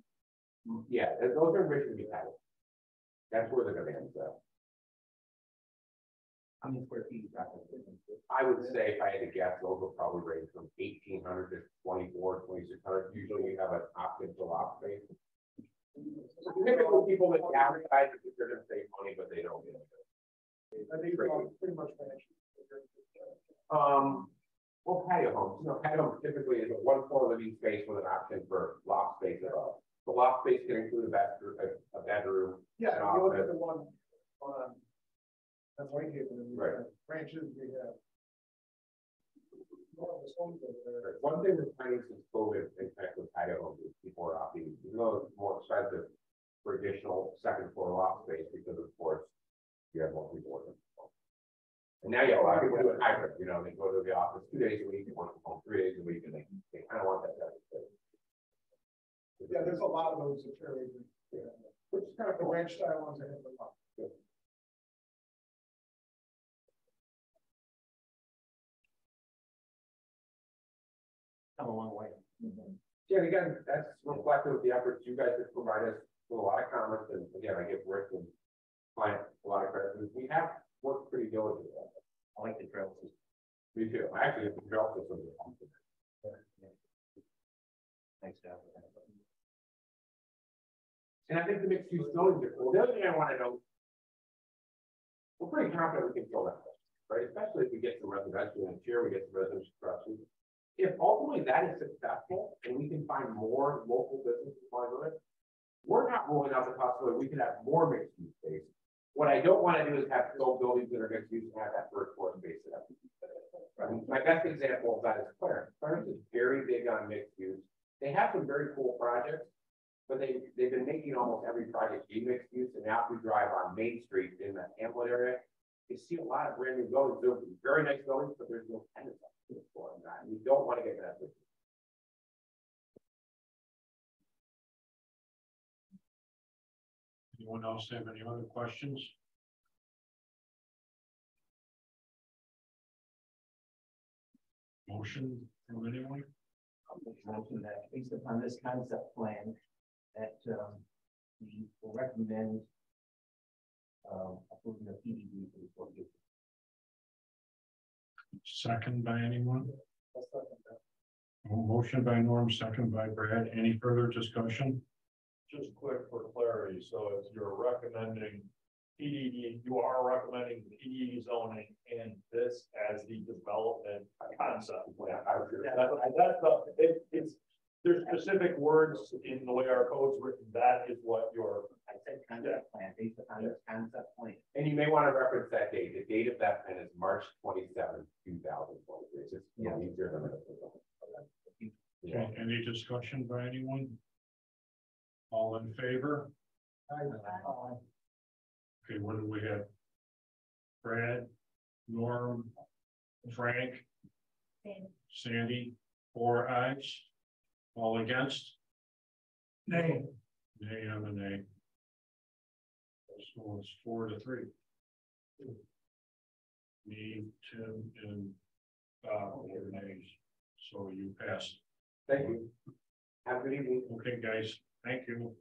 Yeah, those are envisioned to be added. That's where they're gonna end up. How many square feet? I would say if I had to guess, those will probably range from 1,800 to 2,400, 2,600. Usually you have an option to lot space. Typically, people that advertise, think they're gonna save money, but they don't. I think it's all pretty much finished. Well, patio homes, patio homes typically is a one floor living space with an option for loft space above. The loft space can include a bedroom. Yeah, an you look at office. the one on. That's Whitehaven, and we Right. have branches, we have. Well, the homes over there. One thing we're finding since COVID, in fact, with patio homes, is people are opting, even though it's more expensive for additional second floor loft space, because of course, you have more people working. And now you have a lot of people doing hybrid, they go to the office 2 days a week, and work from home 3 days a week, and they kind of want that. Yeah, there's a lot of those that carry. Which is kind of the ranch style ones I have a lot. Come a long way. Yeah, and again, that's reflective of the efforts you guys have provided us with a lot of comments, and again, I give Rick and client a lot of credit. We have worked pretty diligently. I like the trail system. Me too. I actually have the trail system. Thanks, Jeff. And I think the mixed use buildings are cool. The other thing I want to know, we're pretty confident we can fill that, right? Especially if we get some residential in here, we get some residential construction. If ultimately that is successful and we can find more local businesses on it, we're not ruling out the possibility we could have more mixed use space. What I don't want to do is have full buildings that are mixed use and have that first floor space. I mean, my best example of that is Clarence. Clarence is very big on mixed use. They have some very cool projects, but they've been making almost every project be mixed use. And now if we drive on Main Street in the Hamlet area, you see a lot of brand new buildings. They're very nice buildings, but there's no tenants on the floor. And we don't want to get that. Anyone else have any other questions? Motion from anyone? Mention that based upon this concept plan, that we will recommend approving the PDD for this location. Second by anyone? Motion by Norm, second by Brad. Any further discussion? Just quick for clarity, so if you're recommending PDD, you are recommending PDD zoning and this as the development concept plan. There's specific words in the way our code's written, that is what your. I said concept plan based upon this concept plan. And you may want to reference that date. The date of that plan is March 27, 2023. It's just easier than Okay, any discussion by anyone? All in favor? Okay, what do we have? Brad, Norm, Frank, Sandy, 4 ayes. All against? Nay. Nay, I'm a nay. So it's 4-3. Me, Tim, and Bob are nays. So you passed. Thank you. Have a good evening. Okay, guys. Thank you.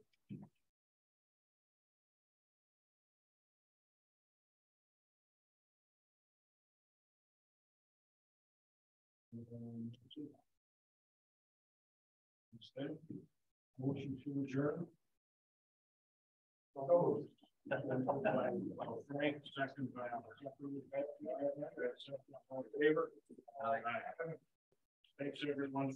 Motion to adjourn. Frank, second by favor. Thanks, everyone.